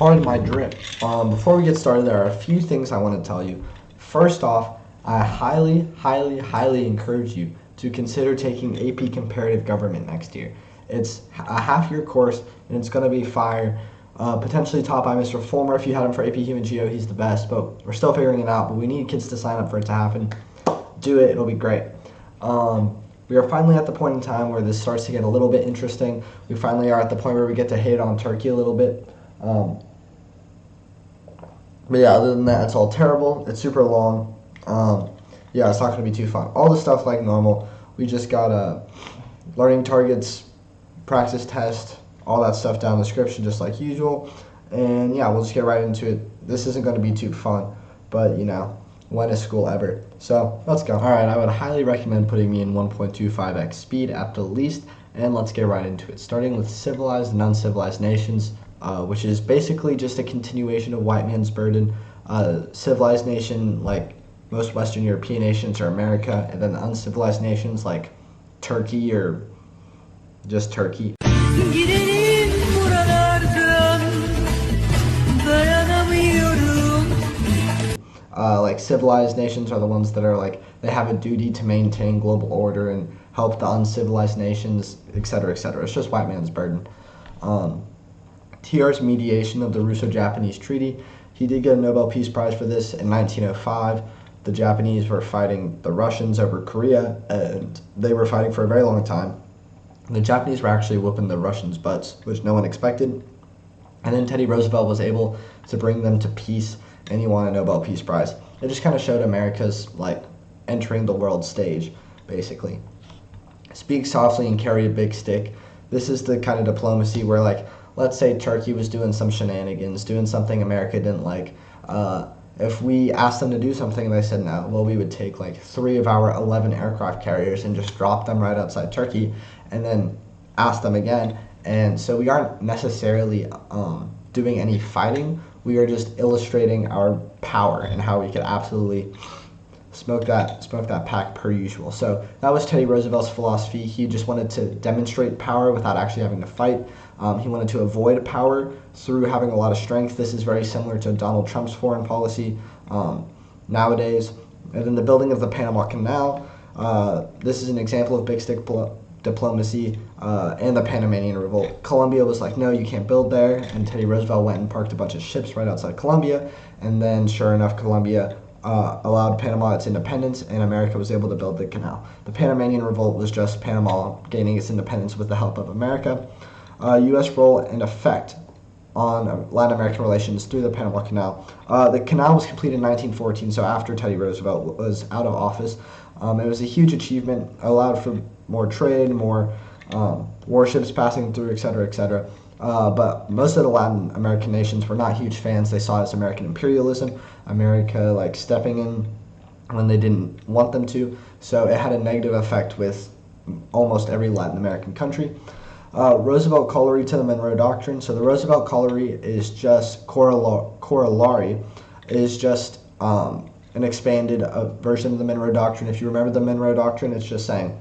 Pardon my drip. Before we get started, there are a few things I want to tell you. First off, I highly encourage you to consider taking AP Comparative Government next year. It's a half-year course, and it's going to be fire. Potentially taught by Mr. Fulmer. If you had him for AP Human Geo, he's the best, but we're still figuring it out. But we need kids to sign up for it to happen. Do it. It'll be great. We are finally at the point in time where this starts to get a little bit interesting. We finally are at the point where we get to hate on Turkey a little bit. But yeah, other than that, it's all terrible. It's super long. Yeah, it's not going to be too fun. All the stuff like normal. We just got learning targets, practice test, all that stuff down in the description just like usual. And yeah, we'll just get right into it. This isn't going to be too fun, but you know, when is school ever? So let's go. Alright, I would highly recommend putting me in 1.25x speed at the least, and let's get right into it. Starting with Civilized and Uncivilized Nations, which is basically just a continuation of white man's burden. Civilized nation, like most Western European nations, or America, and then uncivilized nations like Turkey or just Turkey. Like civilized nations are the ones that are like, they have a duty to maintain global order and help the uncivilized nations, etc., etc. It's just white man's burden. TR's mediation of the Russo-Japanese Treaty, he did get a Nobel Peace Prize for this in 1905. The Japanese were fighting the Russians over Korea, and they were fighting for a very long time. The Japanese were actually whooping the Russians' butts, which no one expected. And then Teddy Roosevelt was able to bring them to peace, and he won a Nobel Peace Prize. It just kind of showed America's, like, entering the world stage, basically. Speak softly and carry a big stick. This is the kind of diplomacy where, like, let's say Turkey was doing some shenanigans, doing something America didn't like. If we asked them to do something and they said no, well, we would take like 3 of our 11 aircraft carriers and just drop them right outside Turkey and then ask them again. And so we aren't necessarily doing any fighting. We are just illustrating our power and how we could absolutely smoke that pack per usual. So that was Teddy Roosevelt's philosophy. He just wanted to demonstrate power without actually having to fight. He wanted to avoid power through having a lot of strength. This is very similar to Donald Trump's foreign policy nowadays. And then the building of the Panama Canal. This is an example of big stick diplomacy and the Panamanian Revolt. Colombia was like, no, you can't build there. And Teddy Roosevelt went and parked a bunch of ships right outside Colombia. And then, sure enough, Colombia allowed Panama its independence, and America was able to build the canal. The Panamanian Revolt was just Panama gaining its independence with the help of America. U.S. role and effect on Latin American relations through the Panama Canal. The canal was completed in 1914, so after Teddy Roosevelt was out of office. It was a huge achievement, allowed for more trade, more warships passing through, etc., etc. But most of the Latin American nations were not huge fans. They saw it as American imperialism, America like stepping in when they didn't want them to. So it had a negative effect with almost every Latin American country. Roosevelt Corollary to the Monroe Doctrine. So the Roosevelt Corollary is just corollary is just an expanded version of the Monroe Doctrine. If you remember the Monroe Doctrine, it's just saying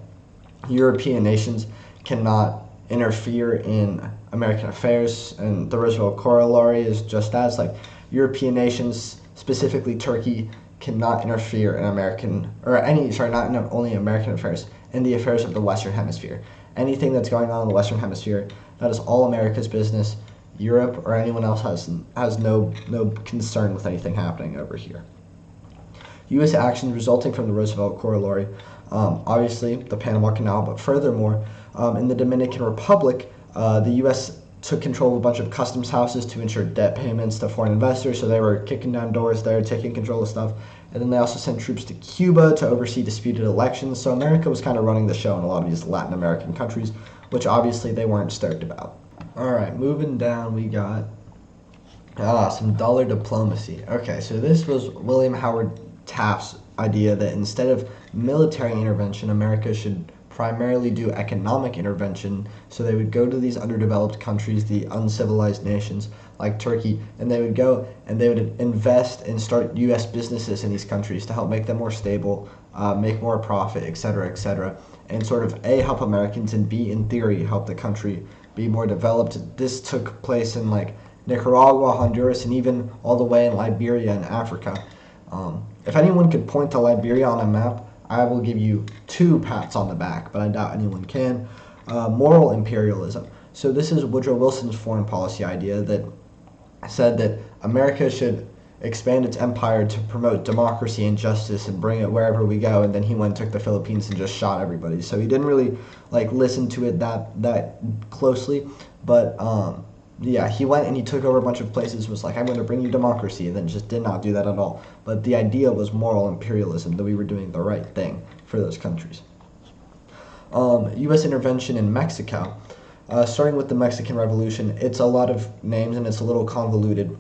European nations cannot interfere in American affairs, and the Roosevelt Corollary is just that. It's like European nations, specifically Turkey, cannot interfere in not only American affairs, in the affairs of the Western Hemisphere. Anything that's going on in the Western Hemisphere, that is all America's business. Europe or anyone else has no concern with anything happening over here. U.S. actions resulting from the Roosevelt Corollary, obviously the Panama Canal, but furthermore, in the Dominican Republic, the U.S. took control of a bunch of customs houses to ensure debt payments to foreign investors, so they were kicking down doors there, taking control of stuff. And then they also sent troops to Cuba to oversee disputed elections. So America was kind of running the show in a lot of these Latin American countries, which obviously they weren't stoked about. All right, moving down, we got some dollar diplomacy. Okay, so this was William Howard Taft's idea that instead of military intervention, America should primarily do economic intervention. So they would go to these underdeveloped countries, the uncivilized nations like Turkey, and they would go and they would invest and start U.S. businesses in these countries to help make them more stable, make more profit, etc., and sort of A, help Americans, and B, in theory, help the country be more developed. This took place in like Nicaragua, Honduras, and even all the way in Liberia and Africa. If anyone could point to Liberia on a map, I will give you 2 pats on the back, but I doubt anyone can. Moral imperialism. So this is Woodrow Wilson's foreign policy idea that said that America should expand its empire to promote democracy and justice and bring it wherever we go. And then he went and took the Philippines and just shot everybody. So he didn't really listen to it that closely, but yeah, he went and he took over a bunch of places, was like, I'm going to bring you democracy, and then just did not do that at all. But the idea was moral imperialism, that we were doing the right thing for those countries. U.S. intervention in Mexico. Starting with the Mexican Revolution, it's a lot of names and it's a little convoluted.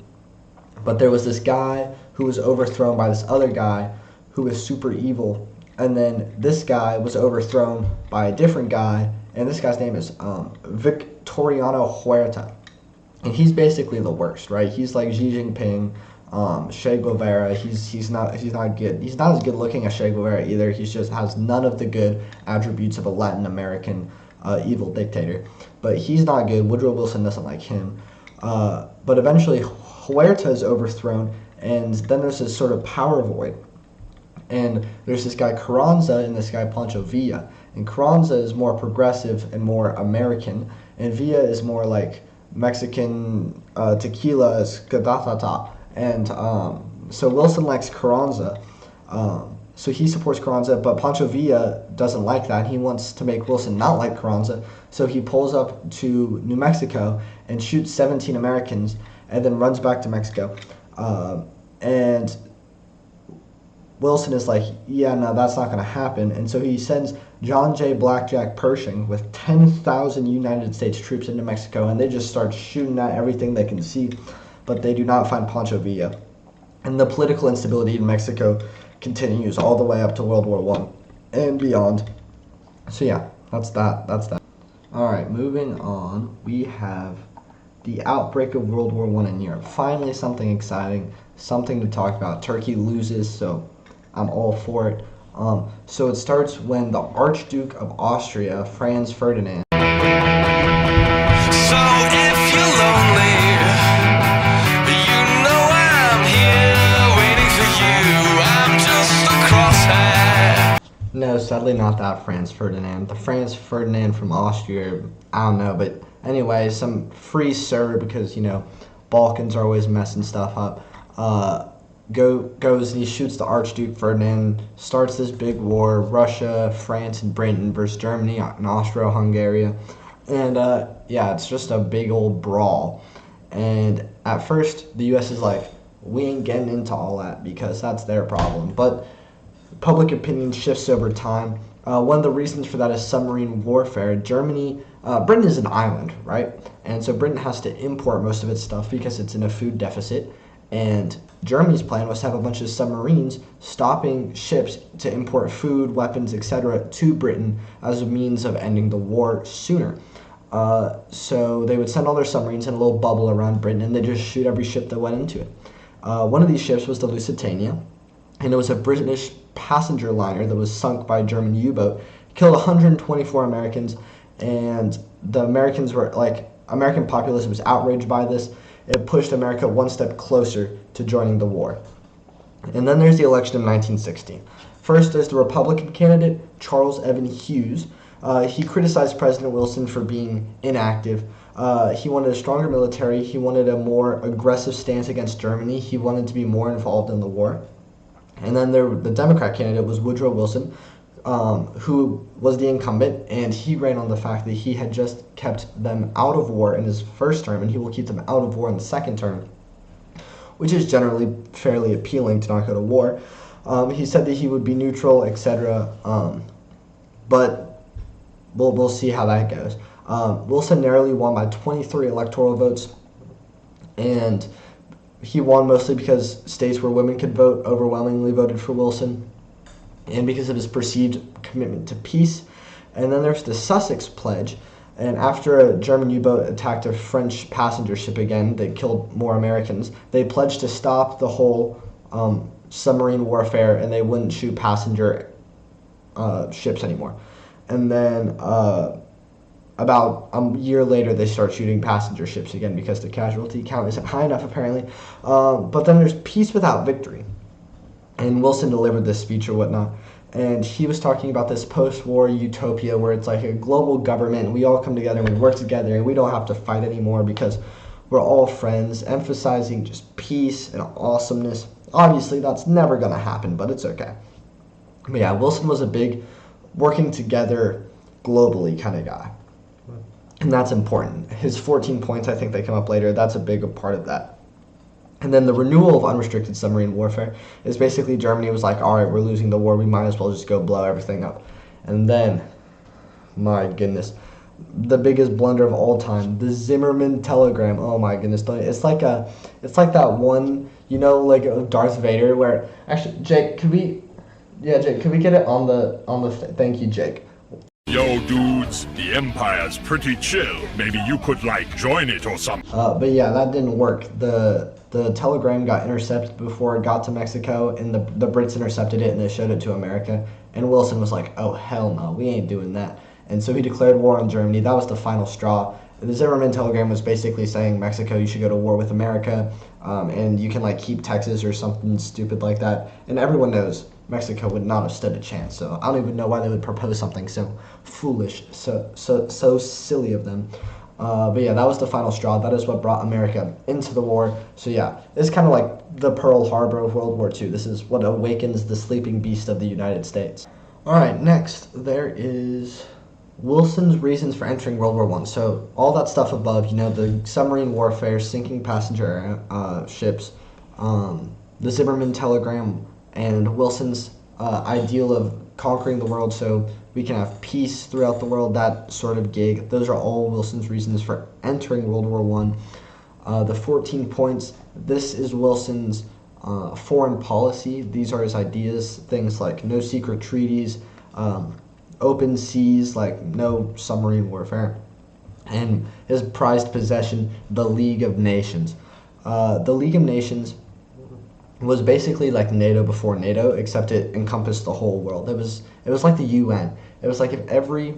But there was this guy who was overthrown by this other guy who was super evil. And then this guy was overthrown by a different guy, and this guy's name is Victoriano Huerta. And he's basically the worst, right? He's like Xi Jinping, Che Guevara. He's not good. He's not as good looking as Che Guevara either. He just has none of the good attributes of a Latin American evil dictator. But he's not good. Woodrow Wilson doesn't like him. But eventually Huerta is overthrown, and then there's this sort of power void. And there's this guy Carranza and this guy Pancho Villa. And Carranza is more progressive and more American, and Villa is more like Mexican tequila is cadatata. And so Wilson likes Carranza. So he supports Carranza, but Pancho Villa doesn't like that. He wants to make Wilson not like Carranza. So he pulls up to New Mexico and shoots 17 Americans and then runs back to Mexico. And Wilson is like, yeah, no, that's not going to happen. And so he sends John J. Blackjack Pershing with 10,000 United States troops into Mexico, and they just start shooting at everything they can see, but they do not find Pancho Villa. And the political instability in Mexico continues all the way up to World War I and beyond. So yeah, that's that. All right, moving on, we have the outbreak of World War I in Europe. Finally, something exciting, something to talk about. Turkey loses, so I'm all for it. So it starts when the Archduke of Austria, Franz Ferdinand. So if you're lonely, you know I'm here waiting for you. I'm just a crosshair. No, sadly not that Franz Ferdinand. The Franz Ferdinand from Austria, I don't know, but anyway, some free Serb, because, Balkans are always messing stuff up, goes and he shoots the Archduke Ferdinand, starts this big war, Russia, France, and Britain versus Germany and Austro-Hungary. And yeah, it's just a big old brawl. And at first, the U.S. is like, we ain't getting into all that because that's their problem. But public opinion shifts over time. One of the reasons for that is submarine warfare. Britain is an island, right? And so Britain has to import most of its stuff because it's in a food deficit. And Germany's plan was to have a bunch of submarines stopping ships to import food, weapons, etc. to Britain as a means of ending the war sooner. So they would send all their submarines in a little bubble around Britain, and they just shoot every ship that went into it. One of these ships was the Lusitania, and it was a British passenger liner that was sunk by a German U-boat. Killed 124 Americans, and the Americans were American populace was outraged by this. It pushed America one step closer to joining the war. And then there's the election of 1916. First, there's the Republican candidate, Charles Evan Hughes. He criticized President Wilson for being inactive. He wanted a stronger military. He wanted a more aggressive stance against Germany. He wanted to be more involved in the war. And then the Democrat candidate was Woodrow Wilson, who was the incumbent, and he ran on the fact that he had just kept them out of war in his first term, and he will keep them out of war in the second term, which is generally fairly appealing to not go to war. He said that he would be neutral, etc., but we'll see how that goes. Wilson narrowly won by 23 electoral votes, and he won mostly because states where women could vote overwhelmingly voted for Wilson, and because of his perceived commitment to peace. And then there's the Sussex Pledge, and after a German U-boat attacked a French passenger ship again, they killed more Americans, they pledged to stop the whole submarine warfare, and they wouldn't shoot passenger ships anymore. And then about a year later, they start shooting passenger ships again because the casualty count isn't high enough, apparently. But then there's peace without victory. And Wilson delivered this speech or whatnot. And he was talking about this post-war utopia where it's like a global government and we all come together and we work together and we don't have to fight anymore because we're all friends, emphasizing just peace and awesomeness. Obviously, that's never going to happen, but it's okay. But yeah, Wilson was a big working together globally kind of guy. And that's important. His 14 points, I think they come up later, that's a big part of that. And then the renewal of unrestricted submarine warfare is basically Germany was like, all right, we're losing the war, we might as well just go blow everything up. And then, my goodness, the biggest blunder of all time, the Zimmerman telegram. Oh my goodness, it's like that one, like Darth Vader where, actually, Jake, could we get it on the thank you, Jake. Yo, dudes, the Empire's pretty chill. Maybe you could, join it or something. But yeah, that didn't work. The telegram got intercepted before it got to Mexico, and the Brits intercepted it, and they showed it to America. And Wilson was like, oh, hell no, we ain't doing that. And so he declared war on Germany. That was the final straw. The Zimmerman telegram was basically saying, Mexico, you should go to war with America, and you can, keep Texas or something stupid like that. And everyone knows Mexico would not have stood a chance, so I don't even know why they would propose something so foolish, so silly of them. But yeah, that was the final straw. That is what brought America into the war. So yeah, it's kind of like the Pearl Harbor of World War II. This is what awakens the sleeping beast of the United States. All right, next, there is Wilson's reasons for entering World War I. So all that stuff above, the submarine warfare, sinking passenger ships, the Zimmerman telegram, and Wilson's ideal of conquering the world so we can have peace throughout the world, that sort of gig. Those are all Wilson's reasons for entering World War I. The 14 points, this is Wilson's foreign policy. These are his ideas, things like no secret treaties, open seas, no submarine warfare, and his prized possession, the League of Nations. The League of Nations was basically like NATO before NATO, except it encompassed the whole world. It was like the UN. It was like if every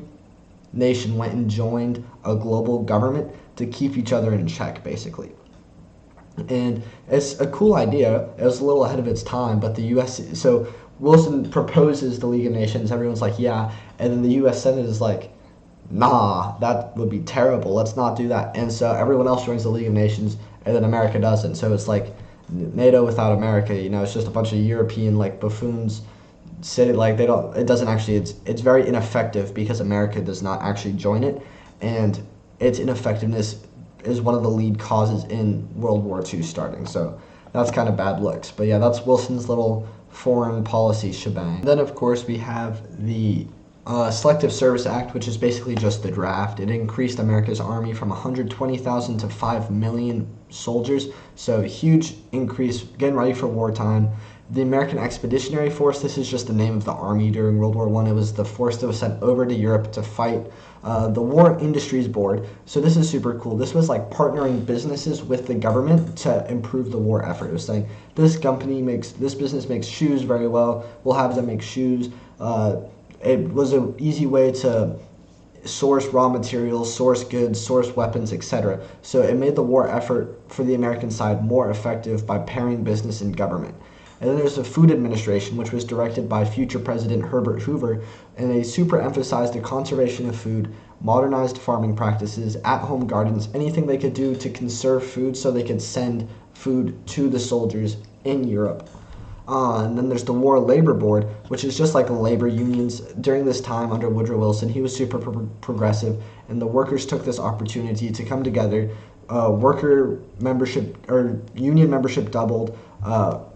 nation went and joined a global government to keep each other in check, basically. And it's a cool idea. It was a little ahead of its time, but the U.S. So Wilson proposes the League of Nations. Everyone's like, yeah. And then the U.S. Senate is like, nah, that would be terrible. Let's not do that. And so everyone else joins the League of Nations, and then America doesn't. So it's like NATO without America. It's just a bunch of European buffoons sitting it's very ineffective because America does not actually join it, and its ineffectiveness is one of the lead causes in World War II starting. So that's kind of bad looks. But yeah, that's Wilson's little foreign policy shebang. Then of course we have the Selective Service Act, which is basically just the draft. It increased America's army from 120,000 to 5 million soldiers, so huge increase, getting ready for wartime. The American Expeditionary Force, this is just the name of the army during World War I. It was the force that was sent over to Europe to fight the War Industries Board. So this is super cool. This was partnering businesses with the government to improve the war effort. It was saying, this business makes shoes very well, we'll have them make shoes. It was an easy way to source raw materials, source goods, source weapons, etc. So it made the war effort for the American side more effective by pairing business and government. And then there's the Food Administration, which was directed by future President Herbert Hoover, and they super emphasized the conservation of food, modernized farming practices, at-home gardens, anything they could do to conserve food so they could send food to the soldiers in Europe. And then there's the War Labor Board, which is just like labor unions. During this time under Woodrow Wilson, he was super progressive, and the workers took this opportunity to come together. Worker membership or union membership doubled,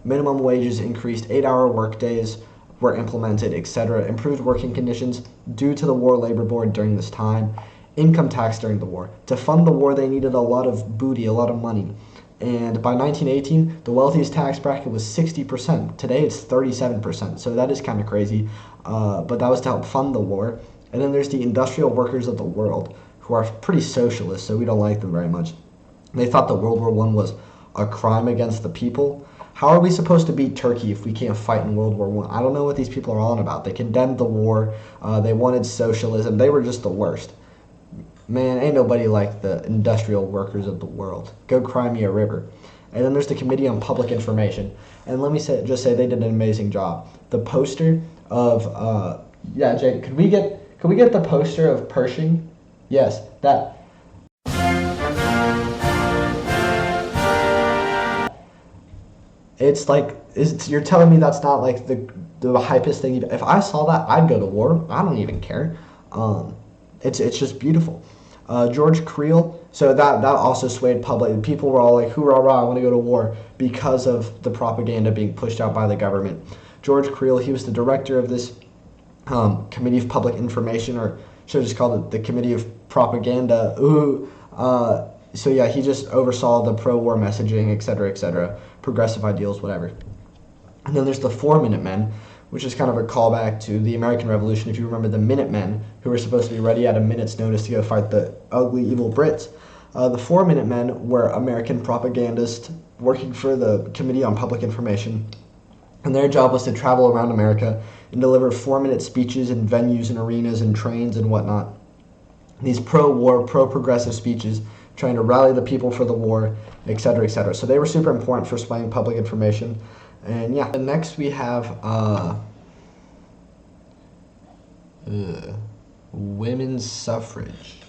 minimum wages increased, 8-hour work days were implemented, etc. Improved working conditions due to the War Labor Board during this time. Income tax during the war. To fund the war, they needed a lot of booty, a lot of money. And by 1918, the wealthiest tax bracket was 60%. Today, it's 37%, so that is kind of crazy. But that was to help fund the war. And then there's the industrial workers of the world, who are pretty socialist, so we don't like them very much. They thought that World War I was a crime against the people. How are we supposed to beat Turkey if we can't fight in World War I? I don't know what these people are on about. They condemned the war. They wanted socialism. They were just the worst. Man, ain't nobody like the industrial workers of the world. Go cry me a river. And then there's the Committee on Public Information. And let me just say they did an amazing job. The poster of, yeah, Jake, could we get the poster of Pershing? Yes, that. It's like, you're telling me that's not like the hypest thing. If I saw that, I'd go to war. I don't even care. It's just beautiful. George Creel, so that also swayed public. People were all like, hoorah, rah, I want to go to war, because of the propaganda being pushed out by the government. George Creel, he was the director of this Committee of Public Information, or should have just called it the Committee of Propaganda. So yeah, he just oversaw the pro-war messaging, etc., progressive ideals, whatever. And then there's the 4-Minute Men, which is kind of a callback to the American Revolution. If you remember the Minutemen, who were supposed to be ready at a minute's notice to go fight the ugly, evil Brits. The 4-Minute Men were American propagandists working for the Committee on Public Information, and their job was to travel around America and deliver 4-minute speeches in venues and arenas and trains and whatnot. These pro-war, pro-progressive speeches trying to rally the people for the war, etc. So they were super important for swaying public information. And yeah, and next we have women's suffrage.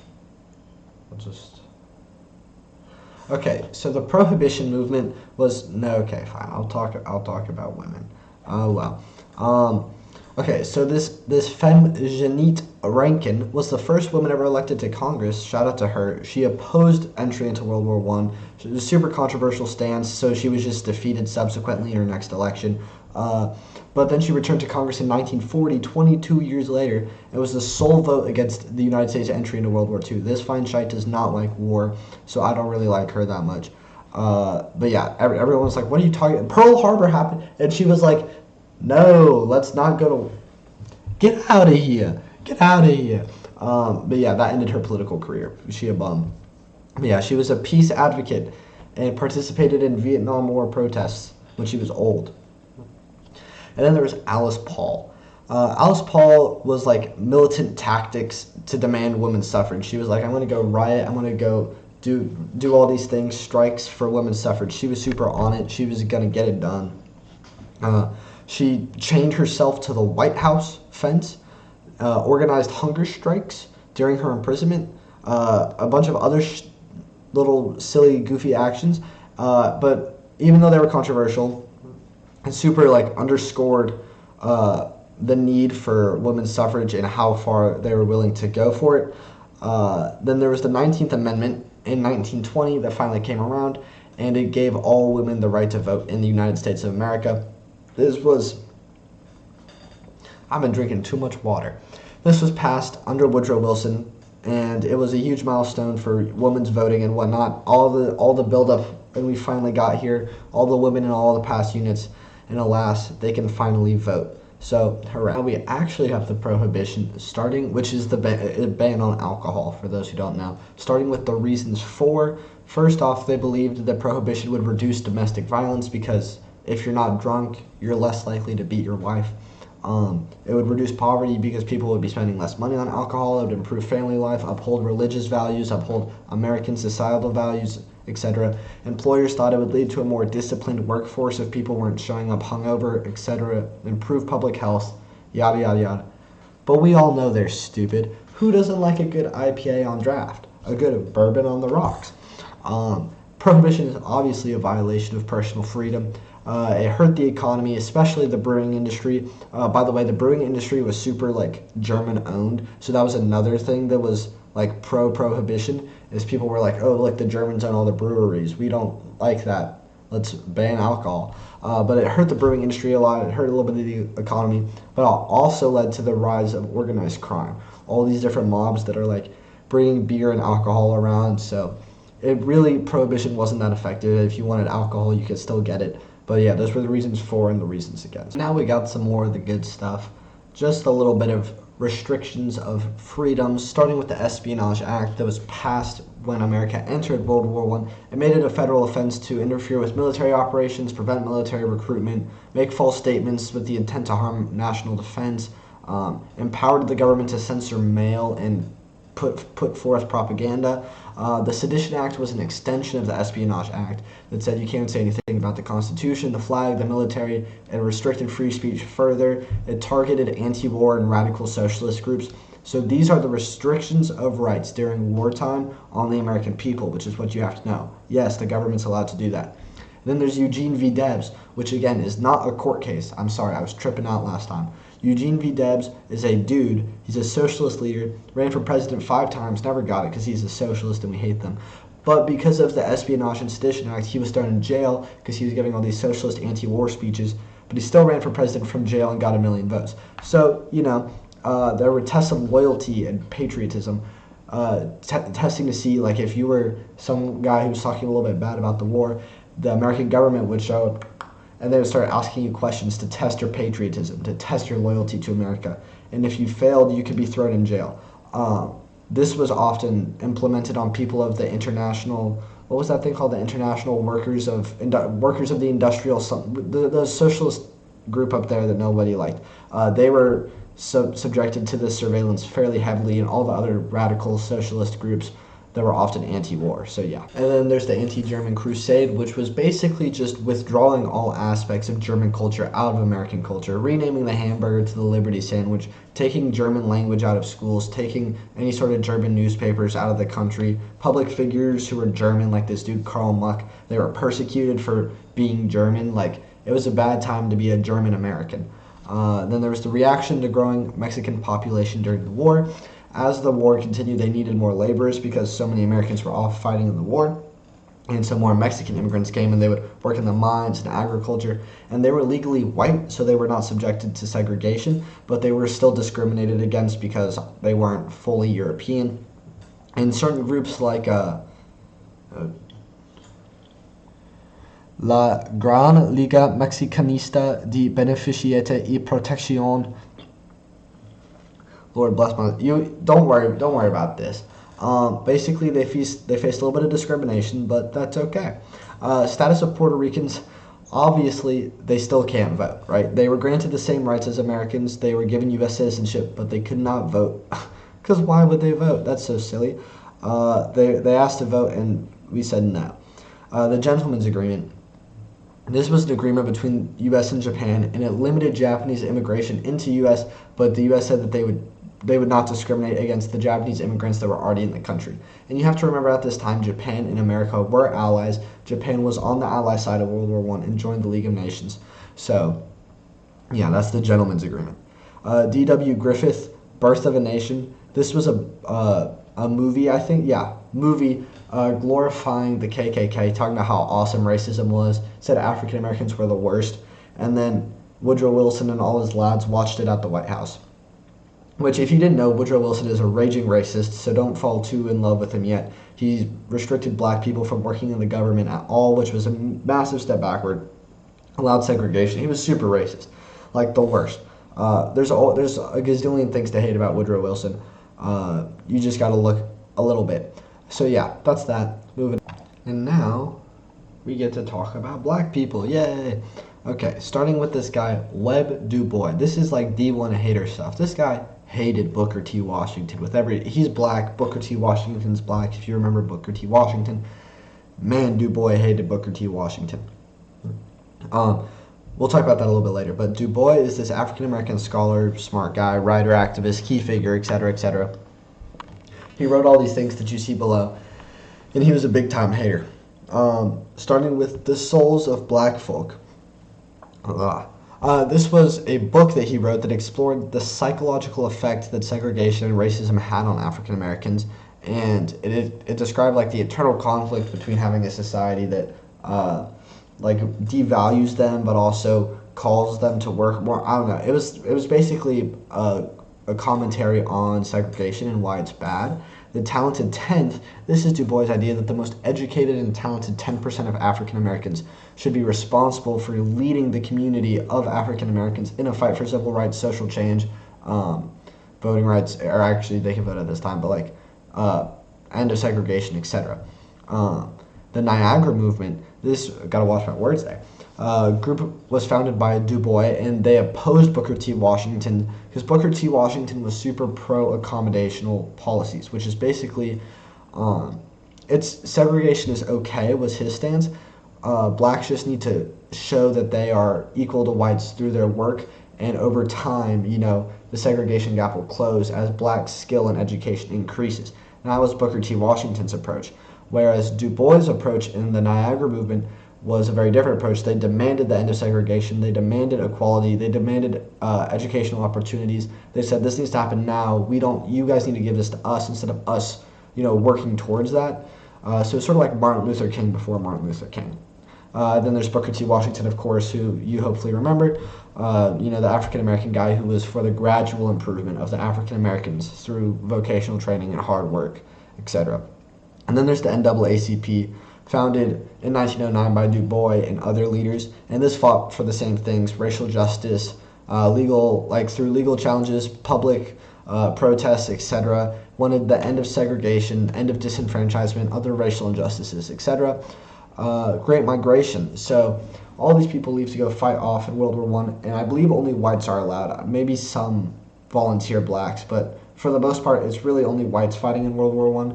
Okay, so the Prohibition Movement was okay, fine. I'll talk about women. Oh well. Okay, so this femme Jeannette Rankin was the first woman ever elected to Congress. Shout out to her. She opposed entry into World War I. It was a super controversial stance, so she was just defeated subsequently in her next election. But then she returned to Congress in 1940, 22 years later. It was the sole vote against the United States entry into World War II. This fine shite does not like war, so I don't really like her that much. But yeah, everyone was like, what are you talking about? Pearl Harbor happened, and she was like, no, let's not go to... Get out of here. Get out of here. But yeah, that ended her political career. She a bum. But yeah, she was a peace advocate and participated in Vietnam War protests when she was old. And then there was Alice Paul. Alice Paul was like militant tactics to demand women's suffrage. She was like, I'm going to go riot. I'm going to go do all these things, strikes for women's suffrage. She was super on it. She was going to get it done. She chained herself to the White House fence, organized hunger strikes during her imprisonment, a bunch of other little silly, goofy actions. But even though they were controversial, and super underscored the need for women's suffrage and how far they were willing to go for it. Then there was the 19th Amendment in 1920 that finally came around, and it gave all women the right to vote in the United States of America. I've been drinking too much water. This was passed under Woodrow Wilson, and it was a huge milestone for women's voting and whatnot. All the buildup, and we finally got here. All the women in all the past units, and alas, they can finally vote. So, hooray. Now we actually have the Prohibition starting, which is the ban on alcohol, for those who don't know. Starting with the reasons for. First off, they believed that Prohibition would reduce domestic violence because if you're not drunk, you're less likely to beat your wife. It would reduce poverty because people would be spending less money on alcohol. It would improve family life, uphold religious values, uphold American societal values, etc. Employers thought it would lead to a more disciplined workforce if people weren't showing up hungover, etc. Improve public health, yada, yada, yada. But we all know they're stupid. Who doesn't like a good IPA on draft? A good bourbon on the rocks? Prohibition is obviously a violation of personal freedom. It hurt the economy, especially the brewing industry. By the way, the brewing industry was super German owned, so that was another thing that was pro-prohibition, is people were like, oh, the Germans own all the breweries. We don't like that. Let's ban alcohol. But it hurt the brewing industry a lot. It hurt a little bit of the economy, but it also led to the rise of organized crime. All these different mobs that are bringing beer and alcohol around. So Prohibition wasn't that effective. If you wanted alcohol, you could still get it. But yeah, those were the reasons for and the reasons against. Now we got some more of the good stuff. Just a little bit of restrictions of freedoms, starting with the Espionage Act that was passed when America entered World War I. It made it a federal offense to interfere with military operations, prevent military recruitment, make false statements with the intent to harm national defense, empowered the government to censor mail and put forth propaganda. The Sedition Act was an extension of the Espionage Act that said you can't say anything about the Constitution, the flag, the military, and restricted free speech further. It targeted anti-war and radical socialist groups. So these are the restrictions of rights during wartime on the American people, which is what you have to know. Yes, the government's allowed to do that. Then there's Eugene V. Debs, which again is not a court case. I'm sorry, I was tripping out last time. Eugene V. Debs is a dude. He's a socialist leader, ran for president 5 times, never got it because he's a socialist and we hate them. But because of the Espionage and Sedition Act, he was thrown in jail because he was giving all these socialist anti-war speeches, but he still ran for president from jail and got 1 million votes. So, there were tests of loyalty and patriotism, testing to see, like, if you were some guy who was talking a little bit bad about the war, the American government would show up and they would start asking you questions to test your patriotism, to test your loyalty to America. And if you failed, you could be thrown in jail. This was often implemented on people of the international, what was that thing called? The International Workers of the Industrial, the socialist group up there that nobody liked. They were subjected to this surveillance fairly heavily, and all the other radical socialist groups that were often anti-war. So yeah. And then there's the anti-German crusade, which was basically just withdrawing all aspects of German culture out of American culture, renaming the hamburger to the Liberty sandwich, taking German language out of schools, taking any sort of German newspapers out of the country. Public figures who were German, like this dude Karl Muck, they were persecuted for being German. Like, it was a bad time to be a German American. Then there was the reaction to growing Mexican population during the war. As the war continued, they needed more laborers because so many Americans were off fighting in the war. And so more Mexican immigrants came and they would work in the mines and agriculture. And they were legally white, so they were not subjected to segregation, but they were still discriminated against because they weren't fully European. And certain groups like La Gran Liga Mexicanista de Beneficiete y Protección. Lord bless my. You don't worry about this. Basically, they faced a little bit of discrimination, but that's okay. Status of Puerto Ricans, obviously, they still can't vote, right? They were granted the same rights as Americans. They were given U.S. citizenship, but they could not vote. Because why would they vote? That's so silly. They asked to vote, and we said no. The Gentleman's Agreement. This was an agreement between U.S. and Japan, and it limited Japanese immigration into U.S., but the U.S. said that they would not discriminate against the Japanese immigrants that were already in the country. And you have to remember, at this time, Japan and America were allies. Japan was on the ally side of World War I and joined the League of Nations. So, yeah, that's the Gentleman's Agreement. D.W. Griffith, Birth of a Nation. This was a movie, I think. Yeah, movie glorifying the KKK, talking about how awesome racism was, said African Americans were the worst. And then Woodrow Wilson and all his lads watched it at the White House. Which, if you didn't know, Woodrow Wilson is a raging racist, so don't fall too in love with him yet. He restricted black people from working in the government at all, which was a massive step backward. Allowed segregation. He was super racist, like the worst. There's a gazillion things to hate about Woodrow Wilson. You just got to look a little bit. So yeah, that's that. Moving. And now we get to talk about black people. Yay! Okay, starting with this guy, Webb Du Bois. This is like D1 hater stuff. This guy hated Booker T. Washington he's black. Booker T. Washington's black. If you remember Booker T. Washington, man, Du Bois hated Booker T. Washington. We'll talk about that a little bit later. But Du Bois is this African American scholar, smart guy, writer, activist, key figure, etc., etc. He wrote all these things that you see below, and he was a big time hater. Starting with The Souls of Black Folk. This was a book that he wrote that explored the psychological effect that segregation and racism had on African Americans, and it described like the internal conflict between having a society that like devalues them but also calls them to work more. I don't know. It was basically a commentary on segregation and why it's bad. The talented 10th, this is Du Bois' idea that the most educated and talented 10% of African Americans should be responsible for leading the community of African Americans in a fight for civil rights, social change, voting rights, or actually they can vote at this time, but like end of segregation, etc. The Niagara Movement, this, gotta watch my words there, Group was founded by Du Bois, and they opposed Booker T. Washington because Booker T. Washington was super pro-accommodational policies, which is basically, segregation is okay was his stance. Blacks just need to show that they are equal to whites through their work, and over time, the segregation gap will close as blacks' skill and education increases. And that was Booker T. Washington's approach. Whereas Du Bois' approach in the Niagara movement was a very different approach. They demanded the end of segregation. They demanded equality. They demanded educational opportunities. They said this needs to happen now. You guys need to give this to us instead of us, working towards that. So it's sort of like Martin Luther King before Martin Luther King. Then there's Booker T. Washington, of course, who you hopefully remembered. The African-American guy who was for the gradual improvement of the African Americans through vocational training and hard work, etc. And then there's the NAACP, founded in 1909 by Du Bois and other leaders, and this fought for the same things: racial justice, through legal challenges, public protests, etc. Wanted the end of segregation, end of disenfranchisement, other racial injustices, etc. Great Migration. So all these people leave to go fight off in World War I, and I believe only whites are allowed. Maybe some volunteer blacks, but for the most part, it's really only whites fighting in World War I.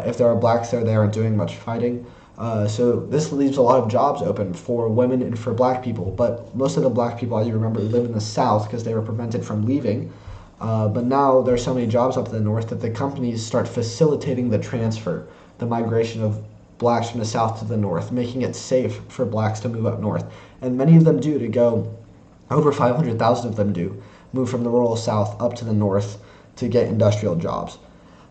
If there are blacks there, they aren't doing much fighting. So this leaves a lot of jobs open for women and for black people. But most of the black people, as you remember, live in the South because they were prevented from leaving. But now there's so many jobs up in the North that the companies start facilitating the transfer, the migration of blacks from the South to the North, making it safe for blacks to move up north. And many of them do, to go, over 500,000 of them do, move from the rural South up to the North to get industrial jobs.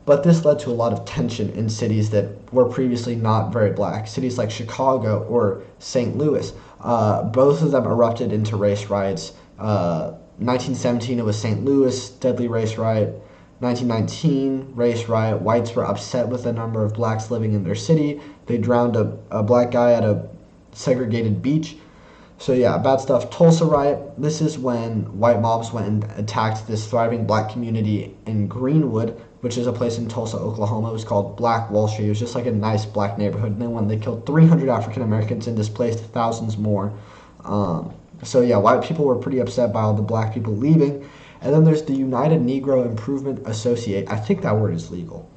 But this led to a lot of tension in cities that were previously not very black. Cities like Chicago or St. Louis. Both of them erupted into race riots. 1917, it was St. Louis, deadly race riot. 1919, race riot. Whites were upset with the number of blacks living in their city. They drowned a black guy at a segregated beach. So yeah, bad stuff. Tulsa riot. This is when white mobs went and attacked this thriving black community in Greenwood, which is a place in Tulsa, Oklahoma. It was called Black Wall Street. It was just like a nice black neighborhood. And then when they killed 300 African Americans and displaced thousands more. So yeah, white people were pretty upset by all the black people leaving. And then there's the United Negro Improvement Associate. I think that word is legal.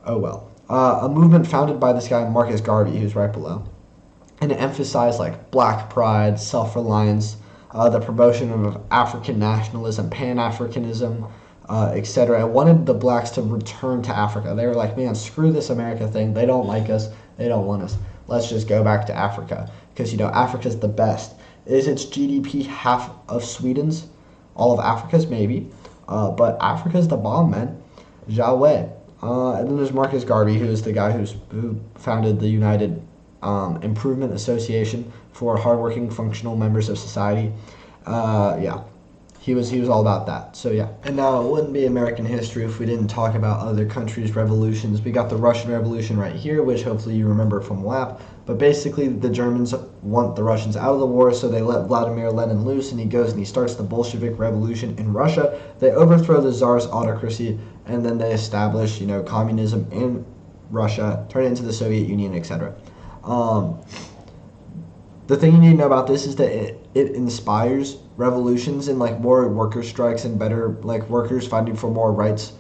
Oh well. A movement founded by this guy, Marcus Garvey, who's right below. And it emphasized like black pride, self-reliance, the promotion of African nationalism, Pan-Africanism, etc. It wanted the blacks to return to Africa. They were like, man, screw this America thing. They don't like us. They don't want us. Let's just go back to Africa. Because, Africa's the best. Is its GDP half of Sweden's? All of Africa's, maybe. But Africa's the bomb, man. Jaoué. And then there's Marcus Garvey, who is the guy who founded the United Improvement Association for hardworking, functional members of society. Yeah. He was all about that. So yeah. And now it wouldn't be American history if we didn't talk about other countries' revolutions. We got the Russian Revolution right here, which hopefully you remember from WAP. But basically the Germans want the Russians out of the war, so they let Vladimir Lenin loose, and he goes and he starts the Bolshevik Revolution in Russia. They overthrow the Tsar's autocracy, and then they establish, communism in Russia, turn it into the Soviet Union, etc. The thing you need to know about this is that it inspires revolutions and more worker strikes and better workers fighting for more rights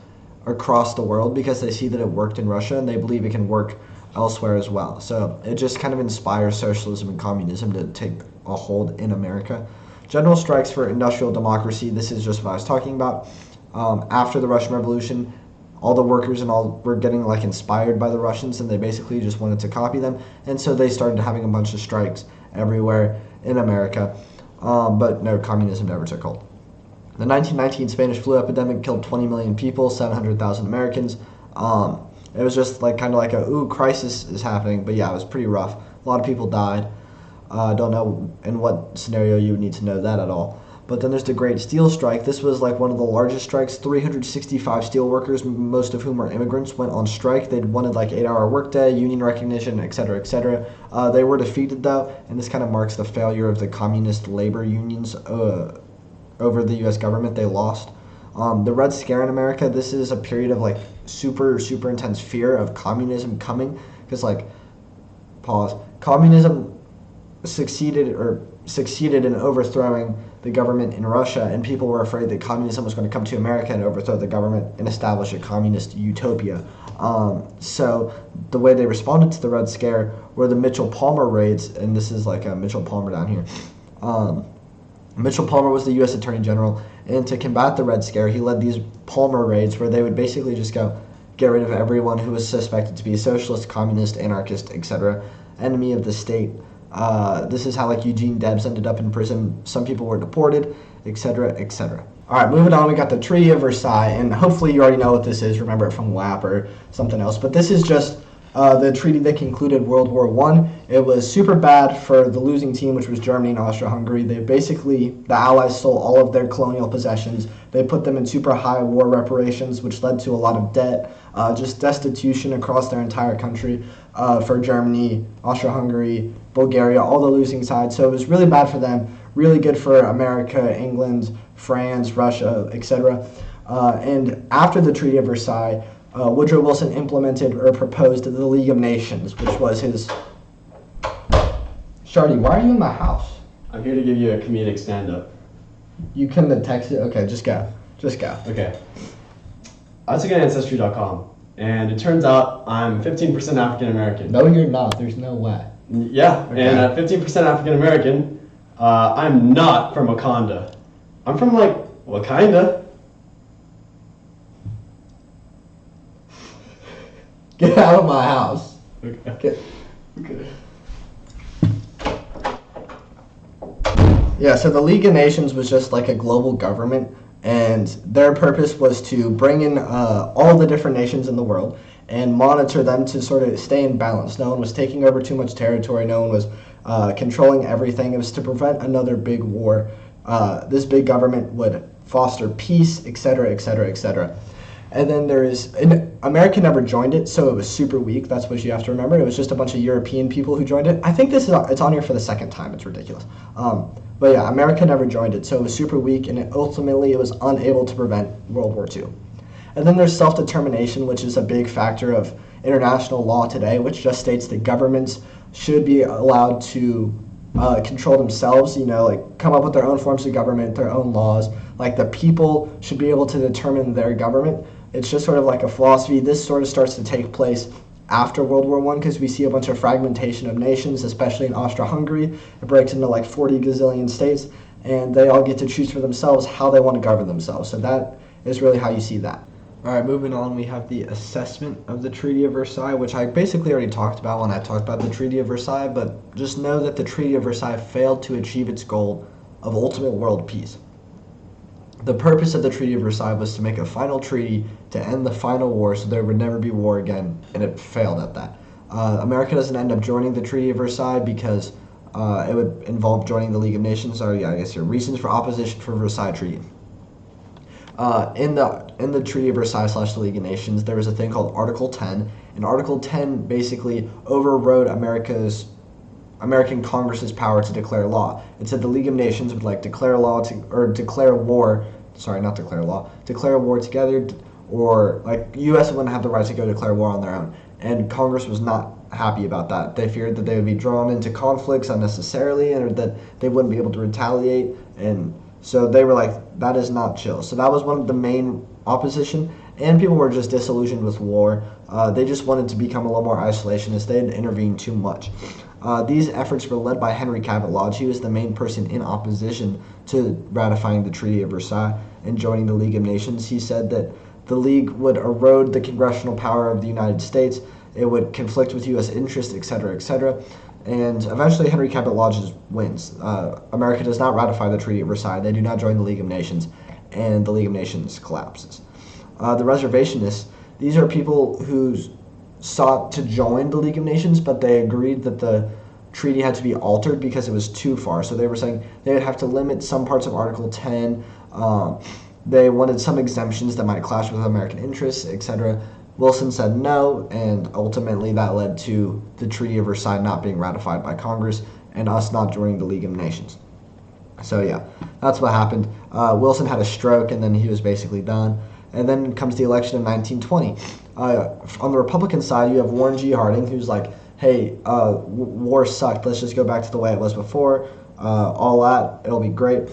across the world, because they see that it worked in Russia and they believe it can work elsewhere as well. So it just kind of inspires socialism and communism to take a hold in America. General strikes for industrial democracy. This is just what I was talking about. After the Russian Revolution, all the workers and all were getting inspired by the Russians, and they basically just wanted to copy them, and so they started having a bunch of strikes everywhere in America. But no, communism never took hold. The 1919 Spanish flu epidemic killed 20 million people, 700,000 Americans. It was just kind of a crisis is happening, but yeah, it was pretty rough. A lot of people died. Don't know in what scenario you would need to know that at all. But then there's the Great Steel Strike. This was one of the largest strikes. 365 steel workers, most of whom were immigrants, went on strike. They wanted 8-hour workday, union recognition, etc., etc. They were defeated though, and this kind of marks the failure of the communist labor unions over the U.S. government. They lost. The Red Scare in America. This is a period of super, super intense fear of communism coming, because pause. Communism succeeded in overthrowing the government in Russia, and people were afraid that communism was going to come to America and overthrow the government and establish a communist utopia. So the way they responded to the Red Scare were the Mitchell-Palmer raids, and this is like a Mitchell-Palmer down here. Mitchell-Palmer was the U.S. Attorney General, and to combat the Red Scare, he led these Palmer raids where they would basically just go get rid of everyone who was suspected to be a socialist, communist, anarchist, etc., enemy of the state. This is how like Eugene Debs ended up in prison. Some people were deported, etc., etc. All right, moving on, we got the Treaty of Versailles, and hopefully you already know what this is. Remember it from WAP or something else. But this is just the treaty that concluded World War I. It was super bad for the losing team, which was Germany and Austria-Hungary. The Allies stole all of their colonial possessions. They put them in super high war reparations, which led to a lot of debt, just destitution across their entire country for Germany, Austria-Hungary, Bulgaria, all the losing sides. So it was really bad for them, really good for America, England, France, Russia, etc. And after the Treaty of Versailles, Woodrow Wilson implemented or proposed the League of Nations, which was his... Sharty, why are you in my house? I'm here to give you a comedic stand-up. You couldn't have texted? Okay, just go. Just go. Okay. I took an Ancestry.com, and it turns out I'm 15% African American. No, you're not. There's no way. Yeah, okay. And at 15% African American, I'm not from Wakanda. I'm from, like, Wakanda. Get out of my house. Okay. Okay. Yeah, so the League of Nations was just like a global government, and their purpose was to bring in all the different nations in the world and monitor them to sort of stay in balance. No one was taking over too much territory. No one was controlling everything. It was to prevent another big war. This big government would foster peace, etc., etc., etc. And then America never joined it, so it was super weak. That's what you have to remember. It was just a bunch of European people who joined it. I think it's on here for the second time. It's ridiculous. But yeah, America never joined it, so it was super weak, and ultimately it was unable to prevent World War II. And then there's self-determination, which is a big factor of international law today, which just states that governments should be allowed to control themselves, like come up with their own forms of government, their own laws. Like the people should be able to determine their government. It's just sort of like a philosophy. This sort of starts to take place after World War I because we see a bunch of fragmentation of nations, especially in Austria-Hungary. It breaks into like 40 gazillion states, and they all get to choose for themselves how they want to govern themselves. So that is really how you see that. All right, moving on, we have the assessment of the Treaty of Versailles, which I basically already talked about when I talked about the Treaty of Versailles, but just know that the Treaty of Versailles failed to achieve its goal of ultimate world peace. The purpose of the Treaty of Versailles was to make a final treaty to end the final war so there would never be war again, and it failed at that. America doesn't end up joining the Treaty of Versailles because it would involve joining the League of Nations. So yeah, I guess your reasons for opposition for Versailles Treaty. In the Treaty of Versailles / the League of Nations, there was a thing called Article 10, and Article 10 basically overrode American Congress's power to declare law. It said the League of Nations would declare war together, or U.S. wouldn't have the right to go declare war on their own. And Congress was not happy about that. They feared that they would be drawn into conflicts unnecessarily, and that they wouldn't be able to retaliate. And so they were like, that is not chill. So that was one of the main opposition. And people were just disillusioned with war. They just wanted to become a little more isolationist. They had intervened too much. These efforts were led by Henry Cabot Lodge. He was the main person in opposition to ratifying the Treaty of Versailles and joining the League of Nations. He said that the League would erode the congressional power of the United States. It would conflict with U.S. interests, etc., etc. And eventually Henry Cabot Lodge wins. America does not ratify the Treaty of Versailles. They do not join the League of Nations, and the League of Nations collapses. The reservationists, these are people who sought to join the League of Nations, but they agreed that the treaty had to be altered because it was too far. So they were saying they would have to limit some parts of Article 10. They wanted some exemptions that might clash with American interests, etc. Wilson said no, and ultimately that led to the Treaty of Versailles not being ratified by Congress and us not joining the League of Nations. So yeah, that's what happened. Wilson had a stroke, and then he was basically done. And then comes the election of 1920. On the Republican side, you have Warren G. Harding, who's hey, war sucked, let's just go back to the way it was before, all that, it'll be great.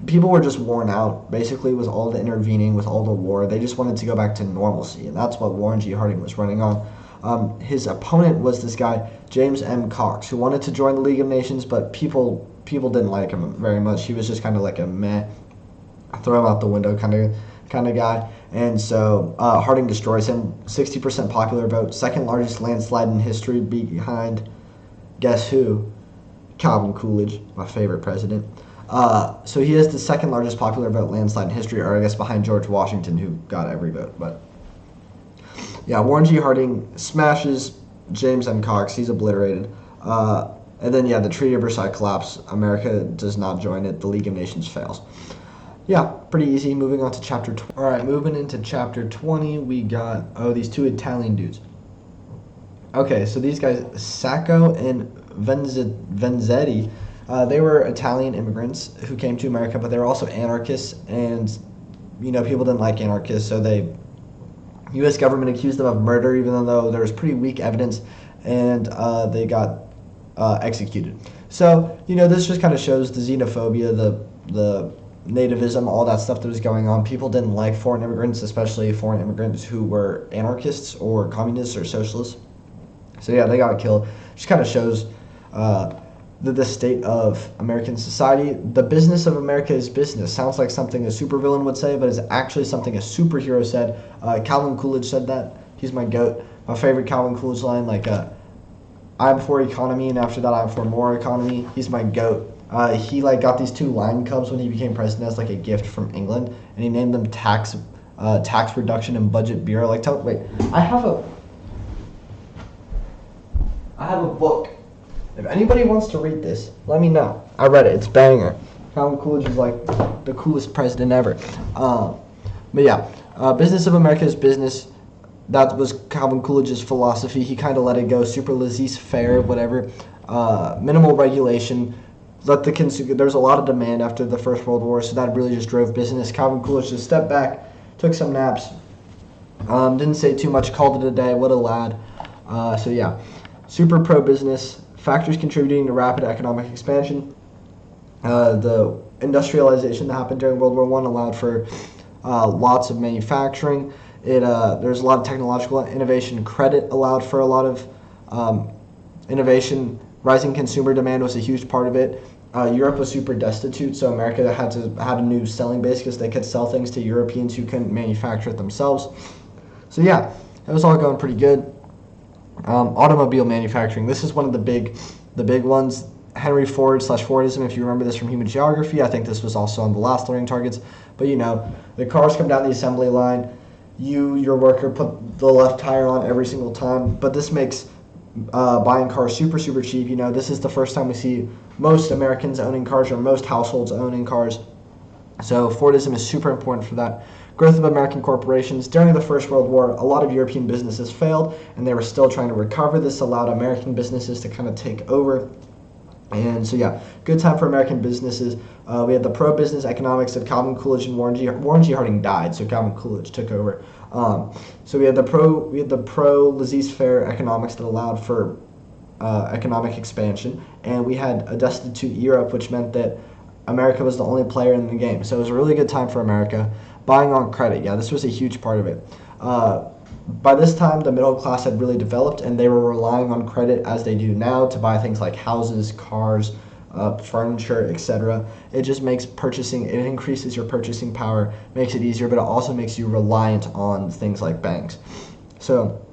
People were just worn out, basically, with all the intervening, with all the war. They just wanted to go back to normalcy, and that's what Warren G. Harding was running on. His opponent was this guy, James M. Cox, who wanted to join the League of Nations, but people didn't like him very much. He was just kind of like a meh, throw him out the window kind of guy. And so Harding destroys him. 60% popular vote, second largest landslide in history, behind, guess who? Calvin Coolidge, my favorite president. So he is the second largest popular vote landslide in history, or I guess behind George Washington, who got every vote. But yeah, Warren G. Harding smashes James M. Cox. He's obliterated. And then, yeah, the Treaty of Versailles collapse. America does not join it. The League of Nations fails. Yeah, pretty easy. Moving on to chapter 20. All right, moving into chapter 20, we got, these two Italian dudes. Okay, so these guys, Sacco and Vanzetti, they were Italian immigrants who came to America, but they were also anarchists, and, people didn't like anarchists, so the U.S. government accused them of murder, even though there was pretty weak evidence, and they got executed. So, this just kind of shows the xenophobia, the nativism, all that stuff that was going on. People didn't like foreign immigrants, especially foreign immigrants who were anarchists or communists or socialists. So yeah, they got killed. Just kind of shows the state of American society. The business of America is business. Sounds like something a supervillain would say, but it's actually something a superhero said. Calvin Coolidge said that. He's my GOAT. My favorite Calvin Coolidge line, I'm for economy, and after that, I'm for more economy. He's my GOAT. He got these two lion cubs when he became president as a gift from England, and he named them tax reduction and budget bureau. I have a book. If anybody wants to read this, let me know. I read it. It's banger. Calvin Coolidge is the coolest president ever. But yeah, business of America is business. That was Calvin Coolidge's philosophy. He kind of let it go. Super laissez-faire, whatever. Minimal regulation. There's a lot of demand after the First World War, so that really just drove business. Calvin Coolidge just stepped back, took some naps, didn't say too much, called it a day. What a lad. So yeah, super pro-business. Factors contributing to rapid economic expansion. The industrialization that happened during World War I allowed for lots of manufacturing. There's a lot of technological innovation. Credit allowed for a lot of innovation. Rising consumer demand was a huge part of it. Europe was super destitute, so America had a new selling base because they could sell things to Europeans who couldn't manufacture it themselves. So yeah, it was all going pretty good. Automobile manufacturing. This is one of the big ones. Henry Ford / Fordism, if you remember this from human geography. I think this was also on the last learning targets. But the cars come down the assembly line. Your worker, put the left tire on every single time. But this makes buying cars super, super cheap. This is the first time we see most Americans owning cars, or most households owning cars. So Fordism is super important for that. Growth of American corporations. During the First World War, a lot of European businesses failed, and they were still trying to recover. This allowed American businesses to kind of take over. And so yeah, good time for American businesses. We had the pro-business economics of Calvin Coolidge and Warren G. Harding died, so Calvin Coolidge took over. So we had the pro laissez-faire economics that allowed for economic expansion, and we had a destitute Europe, which meant that America was the only player in the game. So it was a really good time for America. Buying on credit, yeah, this was a huge part of it. By this time, the middle class had really developed, and they were relying on credit as they do now to buy things like houses, cars, furniture, etc. It just makes purchasing, it increases your purchasing power, makes it easier, but it also makes you reliant on things like banks. So,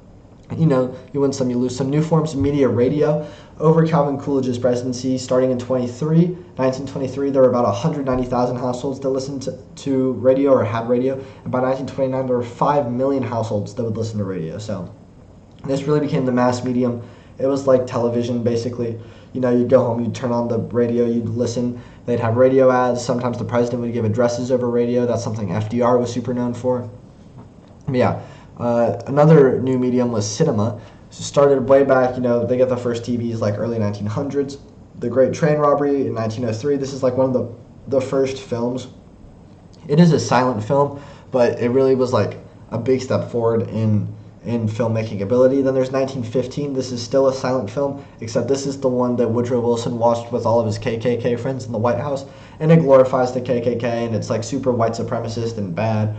you win some, you lose some. New forms of media, radio. Over Calvin Coolidge's presidency, starting in 1923, there were about 190,000 households that listened to radio or had radio. And by 1929, there were 5 million households that would listen to radio. So this really became the mass medium. It was like television, basically. You'd go home, you'd turn on the radio, you'd listen. They'd have radio ads. Sometimes the president would give addresses over radio. That's something FDR was super known for. But yeah, another new medium was cinema. Started way back, they got the first TVs early 1900s. The Great Train Robbery in 1903. This is one of the first films. It is a silent film, but it really was a big step forward in in filmmaking ability. Then there's 1915. This is still a silent film, except this is the one that Woodrow Wilson watched with all of his KKK friends in the White House, and it glorifies the KKK, and it's like super white supremacist and bad.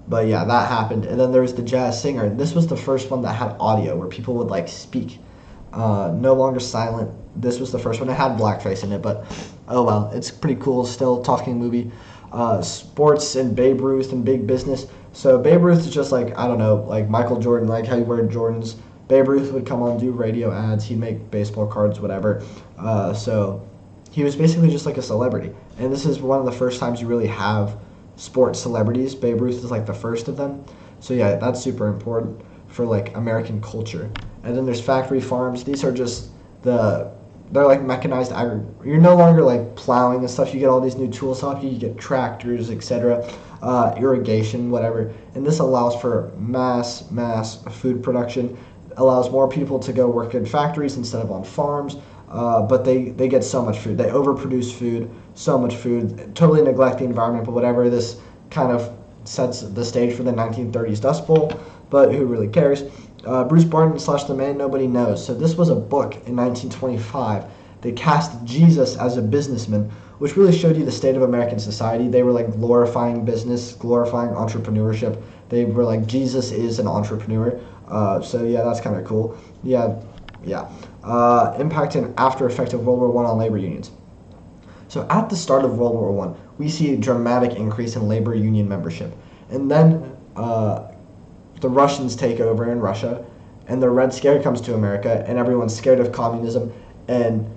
But yeah, that happened. And then there's The Jazz Singer. This was the first one that had audio, where people would like speak. No longer silent. This was the first one. It had blackface in it, but oh well. It's pretty cool still, talking movie. Sports and Babe Ruth and big business. So Babe Ruth is just like, I don't know, like Michael Jordan, like how you wear Jordans. Babe Ruth would come on, do radio ads. He'd make baseball cards, whatever. So he was basically just like a celebrity. And this is one of the first times you really have sports celebrities. Babe Ruth is like the first of them. So yeah, that's super important for like American culture. And then there's factory farms. These are just they're like mechanized you're no longer like plowing and stuff. You get all these new tools off you get tractors, etc., irrigation, whatever. And this allows for mass food production, allows more people to go work in factories instead of on farms. But they get so much food. They overproduce food, so much food, totally neglect the environment. But whatever, this kind of sets the stage for the 1930s Dust Bowl. But who really cares? Bruce Barton / The Man Nobody Knows. So this was a book in 1925. They cast Jesus as a businessman, which really showed you the state of American society. They were like glorifying business, glorifying entrepreneurship. They were like, Jesus is an entrepreneur. So yeah, that's kind of cool. Yeah. Impact and after effect of World War I on labor unions. So at the start of World War I, we see a dramatic increase in labor union membership. And then the Russians take over in Russia, and the Red Scare comes to America, and everyone's scared of communism, and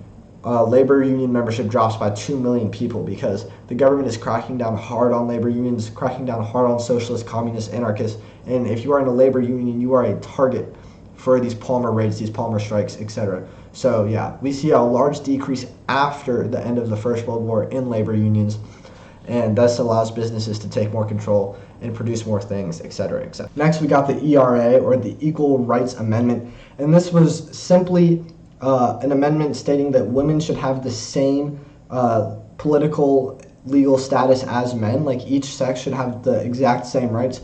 labor union membership drops by 2 million people because the government is cracking down hard on labor unions, cracking down hard on socialist, communist, anarchists, and if you are in a labor union, you are a target for these Palmer raids, these Palmer strikes, etc. So yeah, we see a large decrease after the end of the First World War in labor unions, and this allows businesses to take more control and produce more things, etc., etc. Next, we got the ERA, or the Equal Rights Amendment, and this was simply an amendment stating that women should have the same political legal status as men, like each sex should have the exact same rights.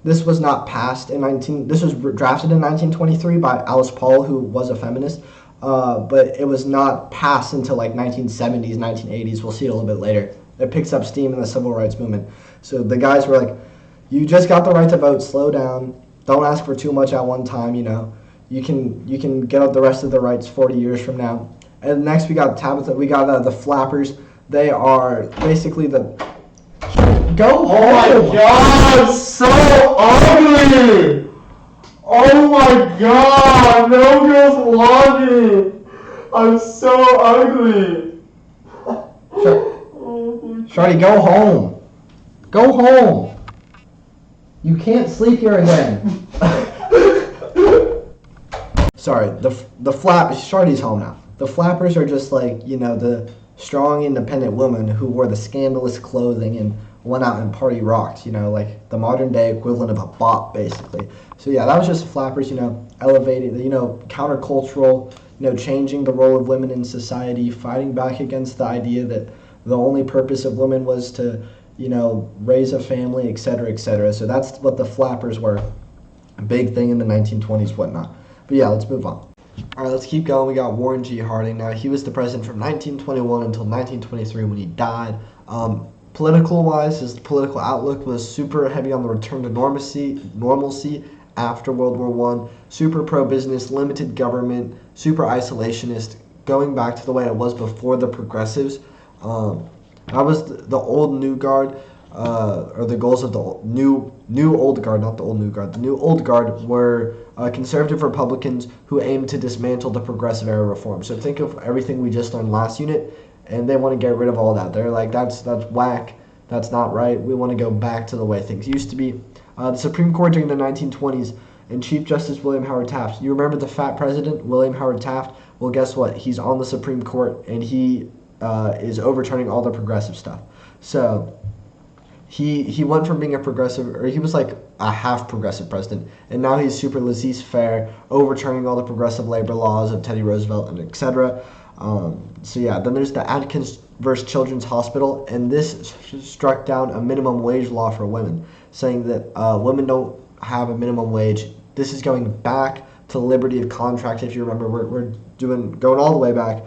This was not passed this was drafted in 1923 by Alice Paul, who was a feminist, but it was not passed until like 1970s, 1980s. We'll see it a little bit later. It picks up steam in the civil rights movement. So the guys were like, you just got the right to vote, slow down, don't ask for too much at one time, you know. You can get up the rest of the rights 40 years from now. And next we got the flappers. They are basically the... Go home! Oh my god, so ugly! Oh my god, no girls want me! I'm so ugly! Sharty, go home! Go home! You can't sleep here again. Sorry, Sharty's home now. The flappers are just like, you know, the strong, independent woman who wore the scandalous clothing and went out and party rocked, you know, like the modern day equivalent of a bop, basically. So yeah, that was just flappers, you know, elevated, you know, countercultural, you know, changing the role of women in society, fighting back against the idea that the only purpose of women was to, you know, raise a family, etc., etc. So that's what the flappers were. A big thing in the 1920s, whatnot. But yeah, let's move on. All right, let's keep going. We got Warren G. Harding. Now, he was the president from 1921 until 1923 when he died. Political-wise, his political outlook was super heavy on the return to normalcy after World War I, super pro-business, limited government, super isolationist, going back to the way it was before the progressives. That was the old new guard, or the goals of the new old guard, not the old new guard. The new old guard were conservative Republicans who aimed to dismantle the progressive era reform. So think of everything we just learned last unit, and they want to get rid of all that. They're like, that's whack, that's not right. We want to go back to the way things used to be. The Supreme Court during the 1920s and Chief Justice William Howard Taft. You remember the fat president, William Howard Taft? Well, guess what? He's on the Supreme Court, and he is overturning all the progressive stuff. So he went from being a progressive, or he was like a half progressive president, and now he's super laissez-faire, overturning all the progressive labor laws of Teddy Roosevelt and etc. So yeah, then there's the Adkins versus Children's Hospital, and this struck down a minimum wage law for women, saying that women don't have a minimum wage. This is going back to liberty of contract. If you remember, we're going all the way back.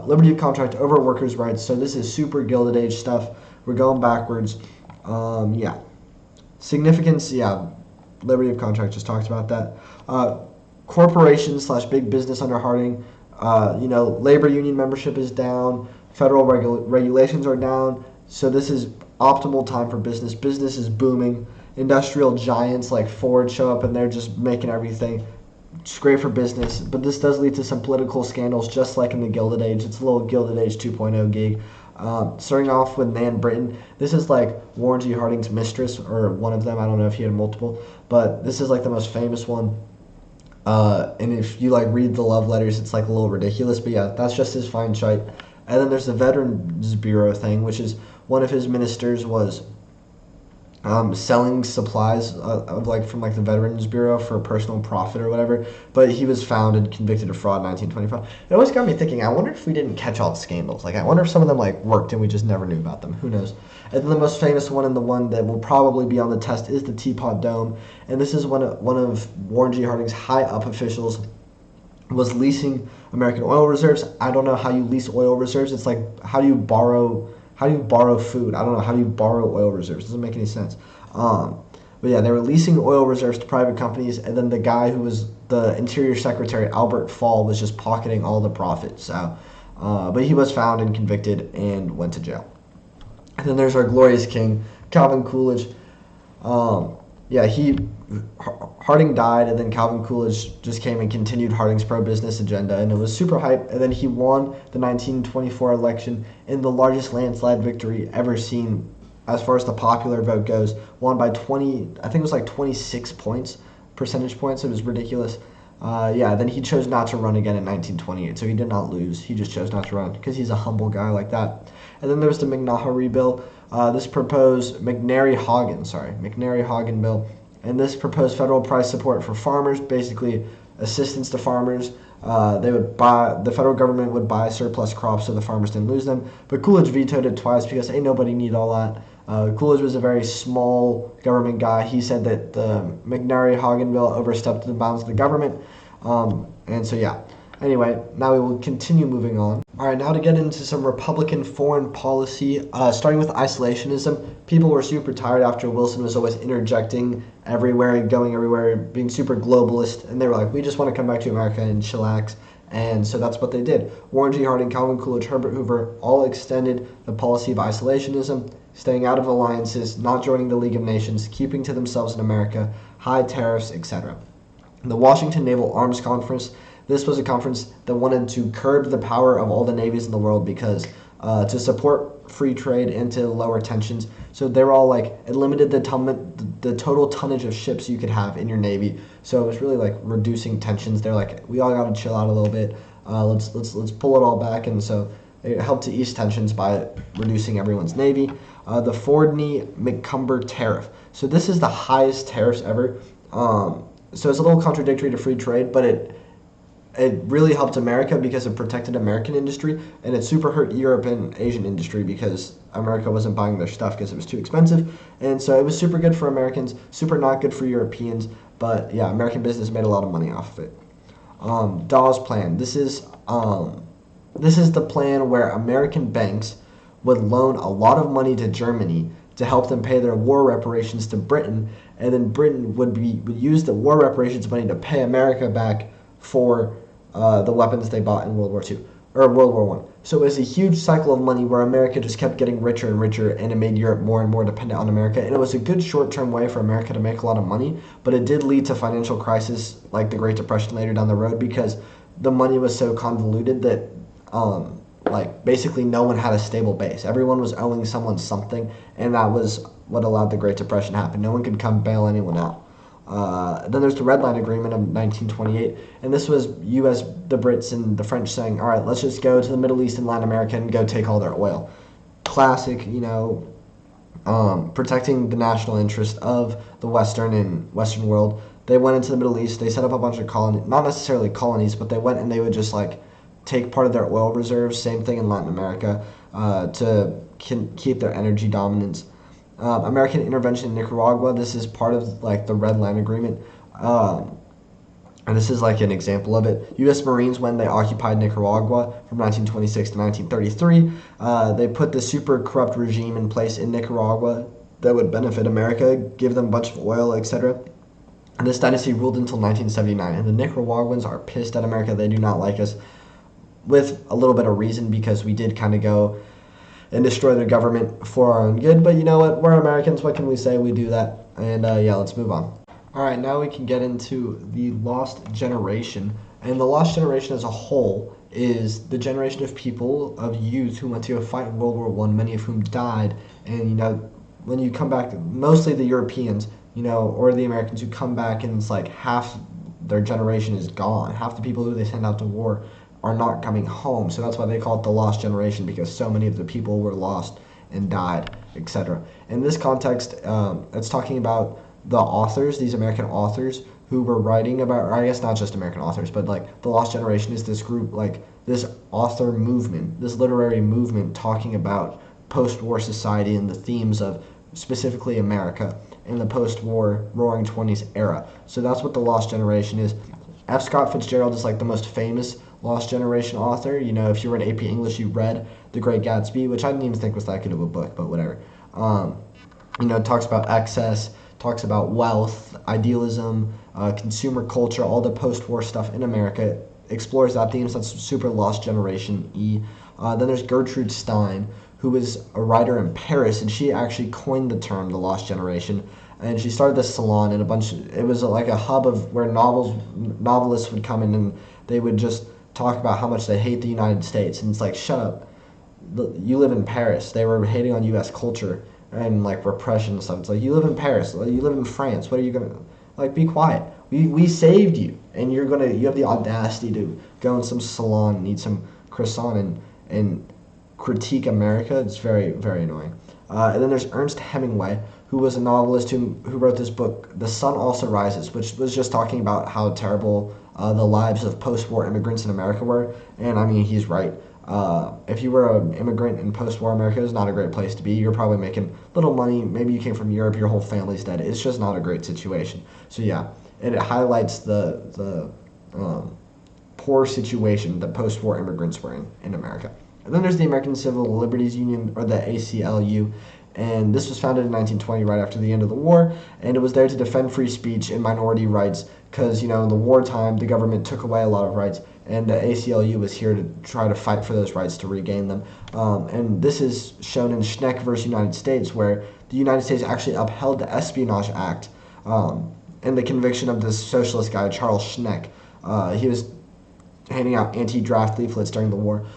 Liberty of contract over workers' rights. So this is super Gilded Age stuff. We're going backwards. Yeah. Significance, yeah. Liberty of contract, just talked about that. Corporations / big business under Harding. Labor union membership is down. Federal regulations are down. So this is optimal time for business. Business is booming. Industrial giants like Ford show up and they're just making everything. It's great for business, but this does lead to some political scandals, just like in the Gilded Age. It's a little Gilded Age 2.0 gig. Starting off with Nan Britton. This is like Warren G. Harding's mistress, or one of them. I don't know if he had multiple, but this is like the most famous one. And if you like read the love letters, it's like a little ridiculous, but yeah, that's just his fine shite. And then there's the Veterans Bureau thing, which is one of his ministers was selling supplies from the Veterans Bureau for personal profit or whatever, but he was found and convicted of fraud in 1925. It always got me thinking, I wonder if we didn't catch all the scandals. I wonder if some of them worked and we just never knew about them. Who knows? And then the most famous one, and the one that will probably be on the test, is the Teapot Dome. And this is one of Warren G. Harding's high-up officials was leasing American oil reserves. I don't know how you lease oil reserves. It's like, how do you borrow food? I don't know. How do you borrow oil reserves? Doesn't make any sense. But yeah, they were leasing oil reserves to private companies, and then the guy who was the Interior Secretary, Albert Fall, was just pocketing all the profits. So, but he was found and convicted and went to jail. And then there's our glorious king, Calvin Coolidge. Harding died, and then Calvin Coolidge just came and continued Harding's pro-business agenda, and it was super hype. And then he won the 1924 election in the largest landslide victory ever seen as far as the popular vote goes. Won by 26 percentage points. It was ridiculous. Then he chose not to run again in 1928, so he did not lose. He just chose not to run because he's a humble guy like that. And then there was the McNaughton bill. This proposed McNary-Hagen bill, and this proposed federal price support for farmers, basically assistance to farmers. The federal government would buy surplus crops so the farmers didn't lose them. But Coolidge vetoed it twice because ain't nobody need all that. Coolidge was a very small government guy. He said that the McNary-Hagen bill overstepped the bounds of the government. Anyway, now we will continue moving on. All right, now to get into some Republican foreign policy, starting with isolationism. People were super tired after Wilson was always interjecting everywhere and going everywhere, being super globalist, and they were like, we just want to come back to America and chillax. And so that's what they did. Warren G. Harding, Calvin Coolidge, Herbert Hoover all extended the policy of isolationism, staying out of alliances, not joining the League of Nations, keeping to themselves in America, high tariffs, etc. The Washington Naval Arms Conference. This was a conference that wanted to curb the power of all the navies in the world because to support free trade and to lower tensions. So they were all it limited the total tonnage of ships you could have in your navy. So it was really reducing tensions. They're we all got to chill out a little bit. Let's pull it all back. And so it helped to ease tensions by reducing everyone's navy. The Fordney-McCumber tariff. So this is the highest tariffs ever. So it's a little contradictory to free trade, but it really helped America because it protected American industry, and it super hurt Europe and Asian industry because America wasn't buying their stuff because it was too expensive. And so it was super good for Americans, super not good for Europeans, but yeah, American business made a lot of money off of it. Dawes Plan. This is the plan where American banks would loan a lot of money to Germany to help them pay their war reparations to Britain, and then Britain would use the war reparations money to pay America back for the weapons they bought in World War II or World War I. So it was a huge cycle of money where America just kept getting richer and richer, and it made Europe more and more dependent on America. And it was a good short-term way for America to make a lot of money, but it did lead to financial crisis like the Great Depression later down the road because the money was so convoluted that basically no one had a stable base. Everyone was owing someone something, and that was what allowed the Great Depression to happen. No one could come bail anyone out. Then there's the Red Line Agreement of 1928, and this was U.S., the Brits, and the French saying, all right, let's just go to the Middle East and Latin America and go take all their oil. Classic, protecting the national interest of the Western world. They went into the Middle East, they set up a bunch of colonies, not necessarily colonies, but they went and they would just take part of their oil reserves, same thing in Latin America, to keep their energy dominance. American intervention in Nicaragua. This is part of like the Red Line Agreement. And this is like an example of it. U.S. Marines, when they occupied Nicaragua from 1926 to 1933, they put the super corrupt regime in place in Nicaragua that would benefit America, give them a bunch of oil, etc. And this dynasty ruled until 1979. And the Nicaraguans are pissed at America. They do not like us, with a little bit of reason, because we did kind of go and destroy their government for our own good. But you know what? We're Americans. What can we say? We do that. And yeah, let's move on. All right, now we can get into the lost generation. And the lost generation as a whole is the generation of people, of youth who went to fight in World War I, many of whom died. And, you know, when you come back, mostly the Europeans, you know, or the Americans who come back, and it's like half their generation is gone. Half the people who they send out to war are not coming home. So that's why they call it the lost generation, because so many of the people were lost and died, etc. In this context, it's talking about the authors, these American authors who were writing about, or I guess not just American authors, but like the lost generation is this group, like this author movement, this literary movement talking about post-war society and the themes of specifically America in the post-war Roaring 20s era. So that's what the lost generation is. F. Scott Fitzgerald is like the most famous lost generation author. You know, if you were in AP English, you read The Great Gatsby, which I didn't even think was that good of a book, but whatever. You know, it talks about excess, talks about wealth, idealism, consumer culture, all the post-war stuff in America, explores that theme. So that's super lost generation E. Then there's Gertrude Stein, who was a writer in Paris, and she actually coined the term the lost generation. And she started this salon, and it was like a hub of where novelists would come in, and they would just talk about how much they hate the United States. And it's like, shut up, you live in Paris. They were hating on U.S. culture and like repression and stuff. It's like, you live in Paris, you live in France, what are you gonna, like, be quiet. We saved you, and you have the audacity to go in some salon and eat some croissant and critique America. It's very, very annoying. And then there's Ernest Hemingway, who was a novelist who wrote this book, The Sun Also Rises, which was just talking about how terrible the lives of post-war immigrants in America were. And I mean, he's right. If you were an immigrant in post-war America, it's not a great place to be. You're probably making little money. Maybe you came from Europe, your whole family's dead. It's just not a great situation. So yeah, it highlights the poor situation that post-war immigrants were in America. And then there's the American Civil Liberties Union, or the ACLU, and this was founded in 1920, right after the end of the war, and it was there to defend free speech and minority rights, because, you know, in the wartime, the government took away a lot of rights, and the ACLU was here to try to fight for those rights, to regain them. And this is shown in Schneck versus United States, where the United States actually upheld the Espionage Act and the conviction of this socialist guy, Charles Schneck. He was handing out anti-draft leaflets during the war.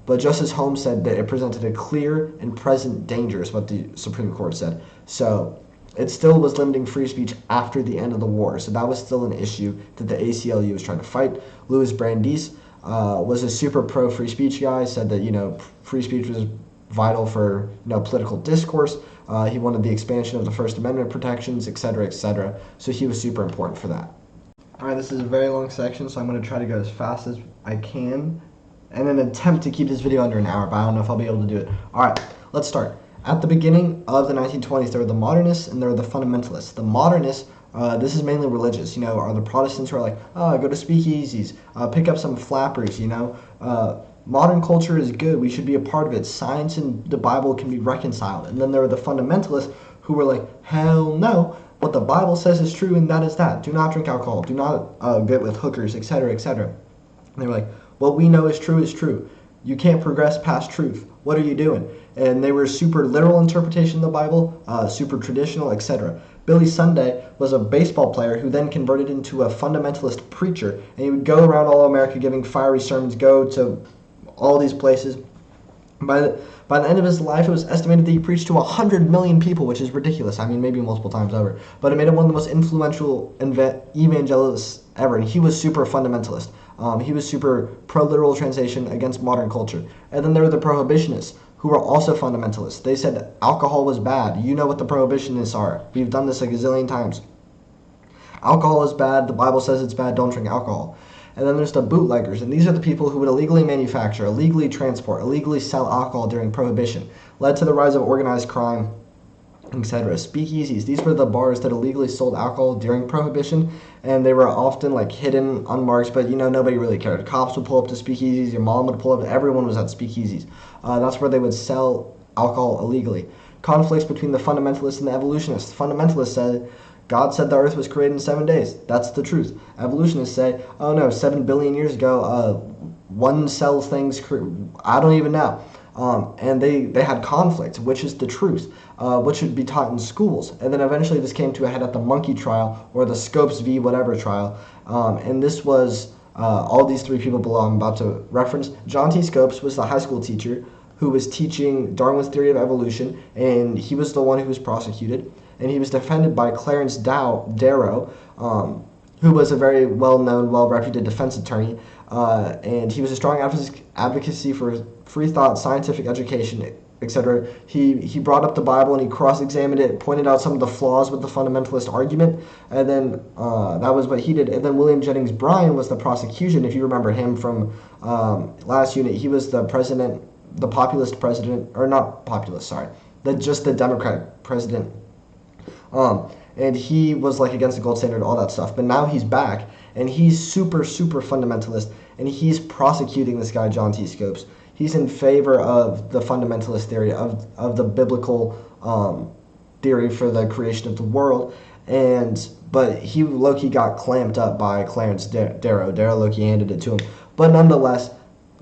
But Justice Holmes said that it presented a clear and present danger, is what the Supreme Court said. So it still was limiting free speech after the end of the war. So that was still an issue that the ACLU was trying to fight. Louis Brandeis was a super pro-free speech guy, said that, you know, free speech was vital for, you know, political discourse. He wanted the expansion of the First Amendment protections, etc., etc. So he was super important for that. All right, this is a very long section, so I'm going to try to go as fast as I can in an attempt to keep this video under an hour, but I don't know if I'll be able to do it. All right, let's start. At the beginning of the 1920s, there were the modernists and there were the fundamentalists. The modernists, this is mainly religious, you know, are the Protestants who are like, oh, go to speakeasies, pick up some flappers, you know. Modern culture is good, we should be a part of it. Science and the Bible can be reconciled. And then there were the fundamentalists who were like, hell no, what the Bible says is true and that is that. Do not drink alcohol, do not get with hookers, etc., etc. And they were like, what we know is true is true. You can't progress past truth. What are you doing? And they were super literal interpretation of the Bible, super traditional, etc. Billy Sunday was a baseball player who then converted into a fundamentalist preacher, and he would go around all America giving fiery sermons, go to all these places. By the end of his life, it was estimated that he preached to 100 million people, which is ridiculous. I mean, maybe multiple times over. But it made him one of the most influential evangelists ever, and he was super fundamentalist. He was super pro-literal translation against modern culture. And then there were the prohibitionists, who were also fundamentalists. They said alcohol was bad. You know what the prohibitionists are. We've done this like a zillion times. Alcohol is bad. The Bible says it's bad. Don't drink alcohol. And then there's the bootleggers, and these are the people who would illegally manufacture, illegally transport, illegally sell alcohol during Prohibition. Led to the rise of organized crime etc. Speakeasies, these were the bars that illegally sold alcohol during Prohibition, and they were often like hidden, unmarked, but nobody really cared. Cops would pull up to speakeasies, your mom would pull up, everyone was at speakeasies. That's where they would sell alcohol illegally. Conflicts between the fundamentalists and the evolutionists. The fundamentalists said, God said the earth was created in 7 days. That's the truth. Evolutionists say, oh no, 7 billion years ago, one cell things, I don't even know. And they had conflict, which is the truth, which should be taught in schools. And then eventually this came to a head at the Monkey trial, or the Scopes v. whatever trial. And this was all these three people below I'm about to reference. John T. Scopes was the high school teacher who was teaching Darwin's theory of evolution, and he was the one who was prosecuted. And he was defended by Clarence Darrow, who was a very well-known, well-reputed defense attorney. And he was a strong advocacy for free thought, scientific education, etc. He brought up the Bible and he cross-examined it, pointed out some of the flaws with the fundamentalist argument, and then that was what he did. And then William Jennings Bryan was the prosecution, if you remember him from last unit. He was the president, the populist president, or not populist, sorry, just the Democratic president. And he was like against the gold standard, all that stuff. But now he's back, and he's super, super fundamentalist, and he's prosecuting this guy, John T. Scopes. He's in favor of the fundamentalist theory, of the biblical theory for the creation of the world. But he low-key got clamped up by Clarence Darrow. Darrow low-key handed it to him. But nonetheless,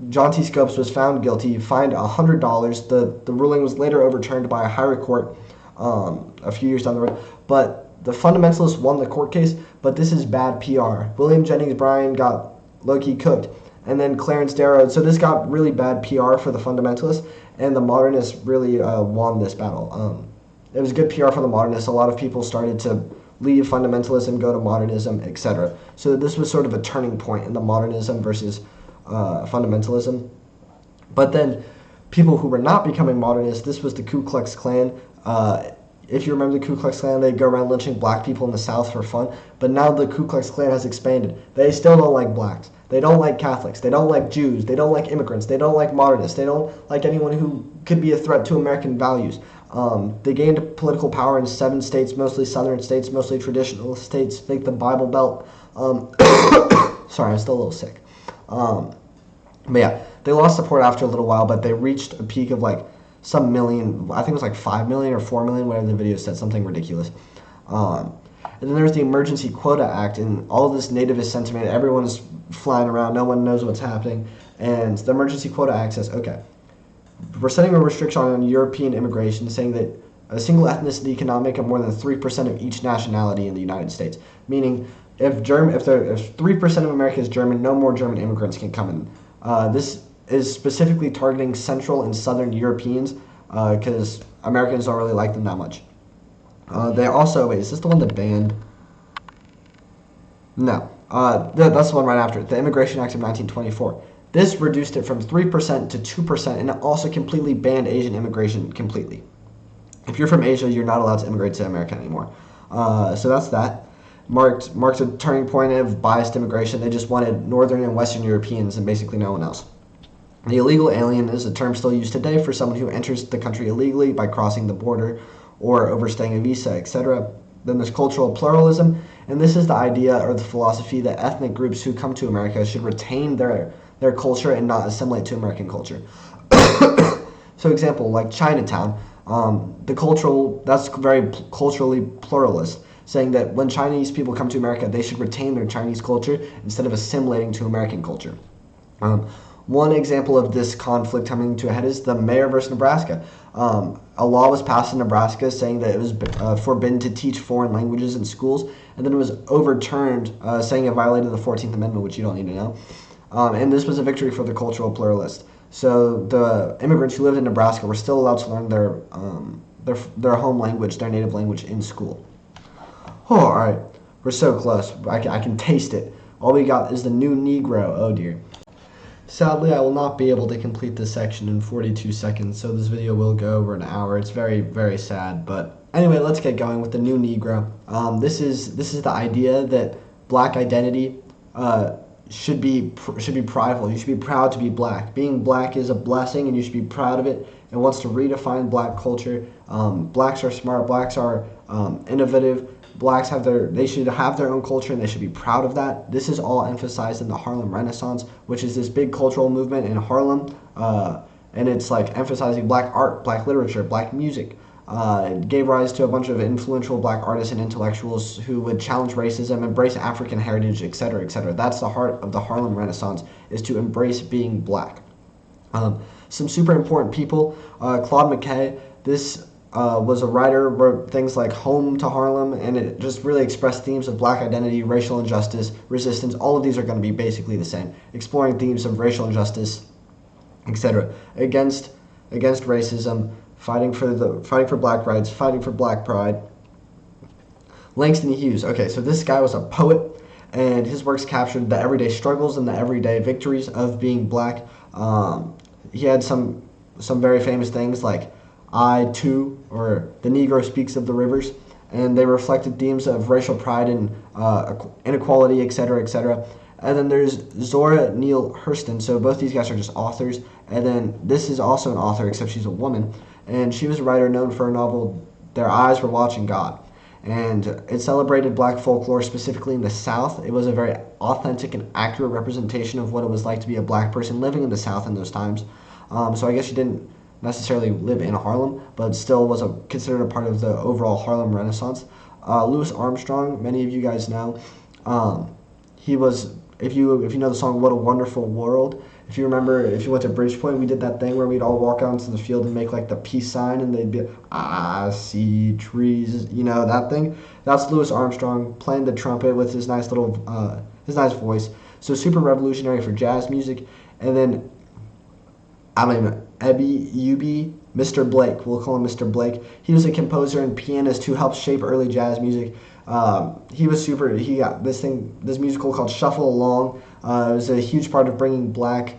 John T. Scopes was found guilty, fined $100. The ruling was later overturned by a higher court a few years down the road. But the fundamentalists won the court case, but this is bad PR. William Jennings Bryan got low-key cooked. And then Clarence Darrow, so this got really bad PR for the fundamentalists, and the modernists really won this battle. It was good PR for the modernists. A lot of people started to leave fundamentalism, go to modernism, etc. So this was sort of a turning point in the modernism versus fundamentalism. But then people who were not becoming modernists, this was the Ku Klux Klan. If you remember the Ku Klux Klan, they'd go around lynching black people in the South for fun. But now the Ku Klux Klan has expanded. They still don't like blacks. They don't like Catholics. They don't like Jews. They don't like immigrants. They don't like modernists. They don't like anyone who could be a threat to American values. They gained political power in 7 states, mostly southern states, mostly traditional states, like the Bible Belt. Sorry, I'm still a little sick. But yeah, they lost support after a little while, but they reached a peak of like some million, I think it was like 5 million or 4 million, whatever the video said, something ridiculous. And then there's the Emergency Quota Act, and all of this nativist sentiment, everyone is flying around, no one knows what's happening, and the Emergency Quota Act says, okay, we're setting a restriction on European immigration, saying that a single ethnicity cannot make up more than 3% of each nationality in the United States, meaning if 3% of America is German, no more German immigrants can come in. This is specifically targeting Central and Southern Europeans because Americans don't really like them that much. They also, wait, is this the one that banned? No, that's the one right after it, the Immigration Act of 1924. This reduced it from 3% to 2%, and it also completely banned Asian immigration completely. If you're from Asia, you're not allowed to immigrate to America anymore. So that's that. Marked a turning point of biased immigration. They just wanted Northern and Western Europeans and basically no one else. The illegal alien is a term still used today for someone who enters the country illegally by crossing the border or overstaying a visa, etc. Then there's cultural pluralism, and this is the idea or the philosophy that ethnic groups who come to America should retain their culture and not assimilate to American culture. So example, like Chinatown, that's very culturally pluralist, saying that when Chinese people come to America, they should retain their Chinese culture instead of assimilating to American culture. One example of this conflict coming to a head is the Mayor versus Nebraska. A law was passed in Nebraska saying that it was forbidden to teach foreign languages in schools, and then it was overturned saying it violated the 14th Amendment, which you don't need to know. And this was a victory for the cultural pluralist. So the immigrants who lived in Nebraska were still allowed to learn their home language, their native language in school. Oh, all right, we're so close. I can taste it. All we got is the new Negro. Oh dear. Sadly, I will not be able to complete this section in 42 seconds, so this video will go over an hour. It's very, very sad, but anyway, let's get going with the new Negro. This is the idea that black identity should be prideful. You should be proud to be black. Being black is a blessing, and you should be proud of it. It wants to redefine black culture. Blacks are smart. Blacks are innovative. Blacks they should have their own culture and they should be proud of that. This is all emphasized in the Harlem Renaissance, which is this big cultural movement in Harlem, and it's like emphasizing black art, black literature, black music. It gave rise to a bunch of influential black artists and intellectuals who would challenge racism, embrace African heritage, etc., etc. That's the heart of the Harlem Renaissance, is to embrace being black. Some super important people, Claude McKay. This was a writer, wrote things like Home to Harlem, and it just really expressed themes of black identity, racial injustice, resistance. All of these are going to be basically the same, exploring themes of racial injustice, etc., against racism, fighting for black rights, fighting for black pride. Langston Hughes. Okay, so this guy was a poet, and his works captured the everyday struggles and the everyday victories of being black. He had some very famous things like I Too, or The Negro Speaks of the Rivers, and they reflected themes of racial pride and inequality, etc., etc. And then there's Zora Neale Hurston. So both these guys are just authors. And then this is also an author, except she's a woman. And she was a writer known for her novel, Their Eyes Were Watching God. And it celebrated black folklore, specifically in the South. It was a very authentic and accurate representation of what it was like to be a black person living in the South in those times. So I guess she didn't necessarily live in Harlem, but still was considered a part of the overall Harlem Renaissance. Louis Armstrong, many of you guys know. He was, if you know the song "What a Wonderful World," if you remember, if you went to Bridgepoint, we did that thing where we'd all walk out into the field and make like the peace sign, and they'd be, I see trees, you know, that thing. That's Louis Armstrong playing the trumpet with his nice voice. So super revolutionary for jazz music. And then, Mr. Blake, we'll call him Mr. Blake. He was a composer and pianist who helped shape early jazz music. He got this musical called Shuffle Along. It was a huge part of bringing black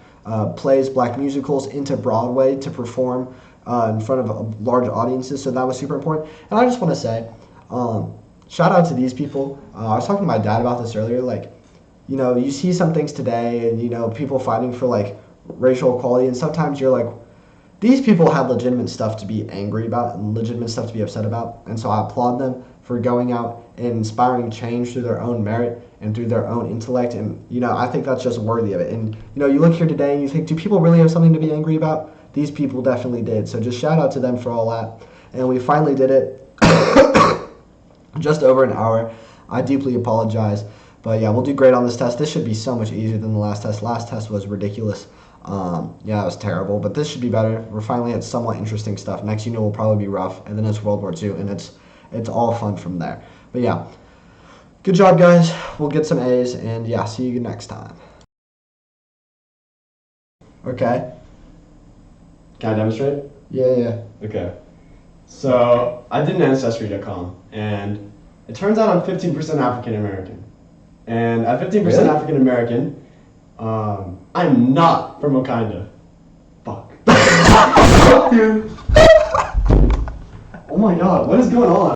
plays, black musicals into Broadway to perform in front of large audiences. So that was super important. And I just want to say, shout out to these people. I was talking to my dad about this earlier. Like, you know, you see some things today, and you know, people fighting for like racial equality, and sometimes you're like, these people have legitimate stuff to be angry about and legitimate stuff to be upset about. And so I applaud them for going out and inspiring change through their own merit and through their own intellect. And, you know, I think that's just worthy of it. And, you know, you look here today and you think, do people really have something to be angry about? These people definitely did. So just shout out to them for all that. And we finally did it. Just over an hour. I deeply apologize. But yeah, we'll do great on this test. This should be so much easier than the last test. Last test was ridiculous. Yeah, it was terrible, but this should be better. We're finally at somewhat interesting stuff. Next unit will probably be rough, and then it's World War II, and it's all fun from there. But yeah, good job, guys. We'll get some A's, and yeah, see you next time. Okay. Can I demonstrate? Yeah. Okay. So I did an Ancestry.com, and it turns out I'm 15% African American. And at 15% Really? African American, I'm not from Wakanda. Fuck. Oh my god, what is going on?